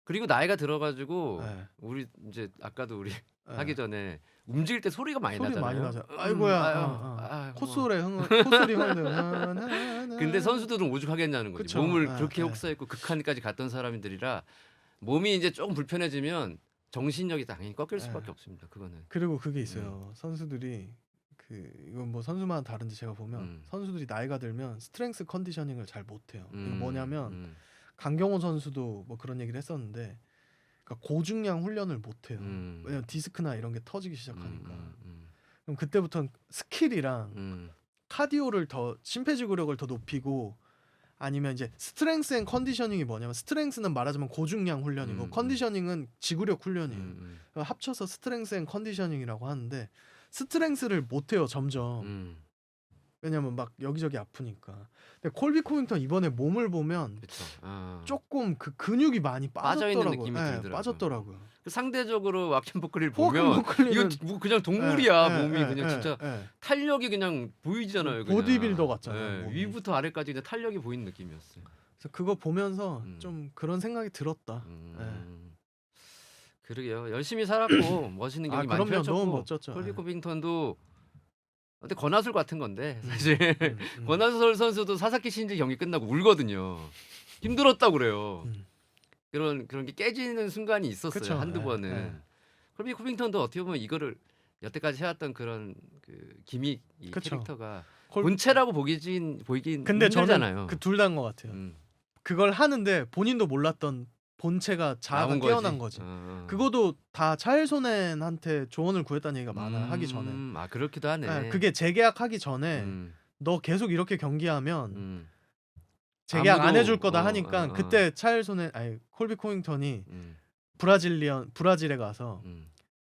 그리고 나이가 들어가지고 네. 우리 이제 아까도 우리 하기 전에 움직일 때 소리가 많이 소리 나잖아요. 많이 나죠. 아이고야. 콧소리 흥을. 근데 선수들은 오죽하겠냐는 거지. 그쵸. 몸을 네, 그렇게 네. 혹사했고 극한까지 갔던 사람들이라 몸이 이제 조금 불편해지면 정신력이 당연히 꺾일 수밖에 없습니다. 그거는. 그리고 그게 있어요. 선수들이 이건 뭐 선수마다 다른데 제가 보면 선수들이 나이가 들면 스트렝스 컨디셔닝을 잘 못해요. 이거 뭐냐면 강경호 선수도 뭐 그런 얘기를 했었는데 그러니까 고중량 훈련을 못해요. 왜냐면 디스크나 이런 게 터지기 시작하니까. 그럼 그때부터는 스킬이랑 카디오를 더 심폐지구력을 더 높이고 아니면 이제 스트렝스 앤 컨디셔닝이 뭐냐면 스트렝스는 말하자면 고중량 훈련이고 컨디셔닝은 지구력 훈련이에요. 합쳐서 스트렝스 앤 컨디셔닝이라고 하는데 스트렝스를 못해요 점점. 왜냐면 막 여기저기 아프니까. 근데 콜비 코빙턴 이번에 몸을 보면 그쵸. 조금 그 근육이 많이 빠져있는 빠졌더라고요. 느낌이 예, 들더라고요. 빠졌더라고요. 그 상대적으로 와킨 버클리를 호아킨 보면 버클리는 이거 뭐 그냥 동물이야. 예, 몸이 예, 그냥 예, 진짜 예. 탄력이 그냥 보이잖아요. 그냥. 보디빌더 같잖아요, 몸이. 위부터 아래까지 그냥 탄력이 보이는 느낌이었어요. 그래서 그거 보면서 음. 좀 그런 생각이 들었다. 그러게요. 열심히 살았고 멋있는 경기 많이 그럼요. 너무 펼쳤고 멋졌죠. 콜비 예. 코빙턴도 근데 권하솔 같은 건데 사실 음. 권하솔 선수도 사사키 신지 경기 끝나고 울거든요. 힘들었다고 그래요. 음. 그런 게 깨지는 순간이 있었어요. 그쵸. 한두 예, 번은. 예. 콜비 코빙턴도 어떻게 보면 이거를 여태까지 해왔던 그런 그 기믹 이 그쵸. 캐릭터가 콜- 본체라고 보이긴 근데 힘들잖아요. 저는 그 둘 다인 것 같아요. 음, 그걸 하는데 본인도 몰랐던 본체가 자아가 나온 깨어난 거지. 그거도 다 차일소넨한테 조언을 구했다는 얘기가 많아요. 하기 전에. 아 그렇기도 하네. 예, 그게 재계약하기 전에 음, 너 계속 이렇게 경기하면 음, 재계약 안 아무도- 해줄 거다 어, 하니까 어, 어. 그때 차일소넨 아니 콜비 코잉턴이 음, 브라질에 가서 음.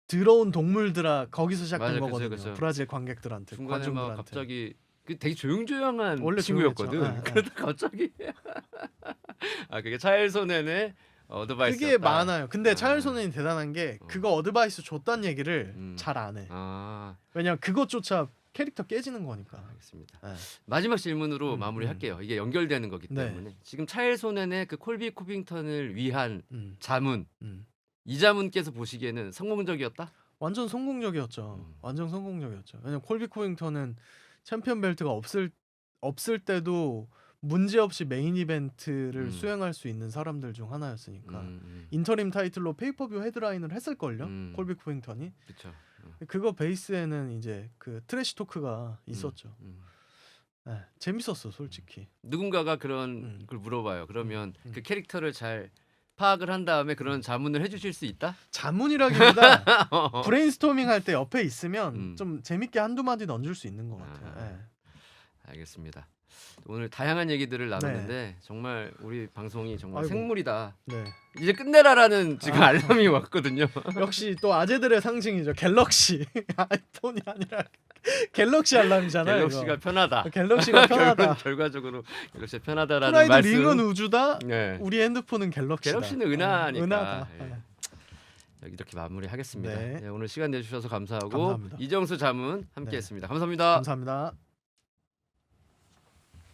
들어온 동물들아 거기서 시작된 맞아요. 그죠, 거거든요. 그죠. 브라질 관객들한테 중간에 막 관중들한테. 갑자기 그 되게 조용조용한 원래 친구였거든. 조용했죠. 예, 예. 그러다 갑자기 그게 차일소넨의 어드바이스였다. 그게 많아요. 근데 아. 차일소넨이 대단한 게 어. 그거 어드바이스 줬다는 얘기를 음. 잘 안 해. 아, 왜냐면 그것조차 캐릭터 깨지는 거니까. 알겠습니다. 예. 마지막 질문으로 음, 마무리할게요. 이게 연결되는 거기 네. 때문에 지금 차일소넨의 그 콜비 코빙턴을 위한 음, 자문 음. 이자문께서 보시기에는 성공적이었다? 완전 성공적이었죠. 완전 성공적이었죠. 왜냐면 콜비 코잉턴은 챔피언 벨트가 없을 때도 문제없이 메인 이벤트를 음. 수행할 수 있는 사람들 중 하나였으니까 음, 인터림 타이틀로 페이퍼뷰 헤드라인을 했을걸요. 음. 콜비 코잉턴이. 그렇죠. 그거 베이스에는 이제 그 트래시 토크가 있었죠. 예, 재밌었어 솔직히. 누군가가 그런 음. 걸 물어봐요. 그러면 음. 그 캐릭터를 잘 파악을 한 다음에 그런 자문을 해주실 수 있다? 자문이라기보다 브레인스토밍 할 때 옆에 있으면 음. 좀 재밌게 한두 마디 얹을 수 있는 것 같아요. 아. 예. 알겠습니다. 오늘 다양한 얘기들을 나눴는데 정말 우리 방송이 정말 아이고. 생물이다. 네. 이제 끝내라라는 지금 알람이 왔거든요. 역시 또 아재들의 상징이죠. 갤럭시. 아이폰이 아니라 갤럭시 알람이잖아요. 갤럭시가 이거. 편하다. 갤럭시가 편하다. 결과적으로 갤럭시가 편하다라는 프라이드 말씀. 링은 우주다. 네. 우리 핸드폰은 갤럭시다. 갤럭시는 은하니까. 은하다. 예. 여기 이렇게 마무리하겠습니다. 네. 네, 오늘 시간 내주셔서 감사하고 감사합니다. 이정수 자문 네. 함께했습니다. 감사합니다. 감사합니다.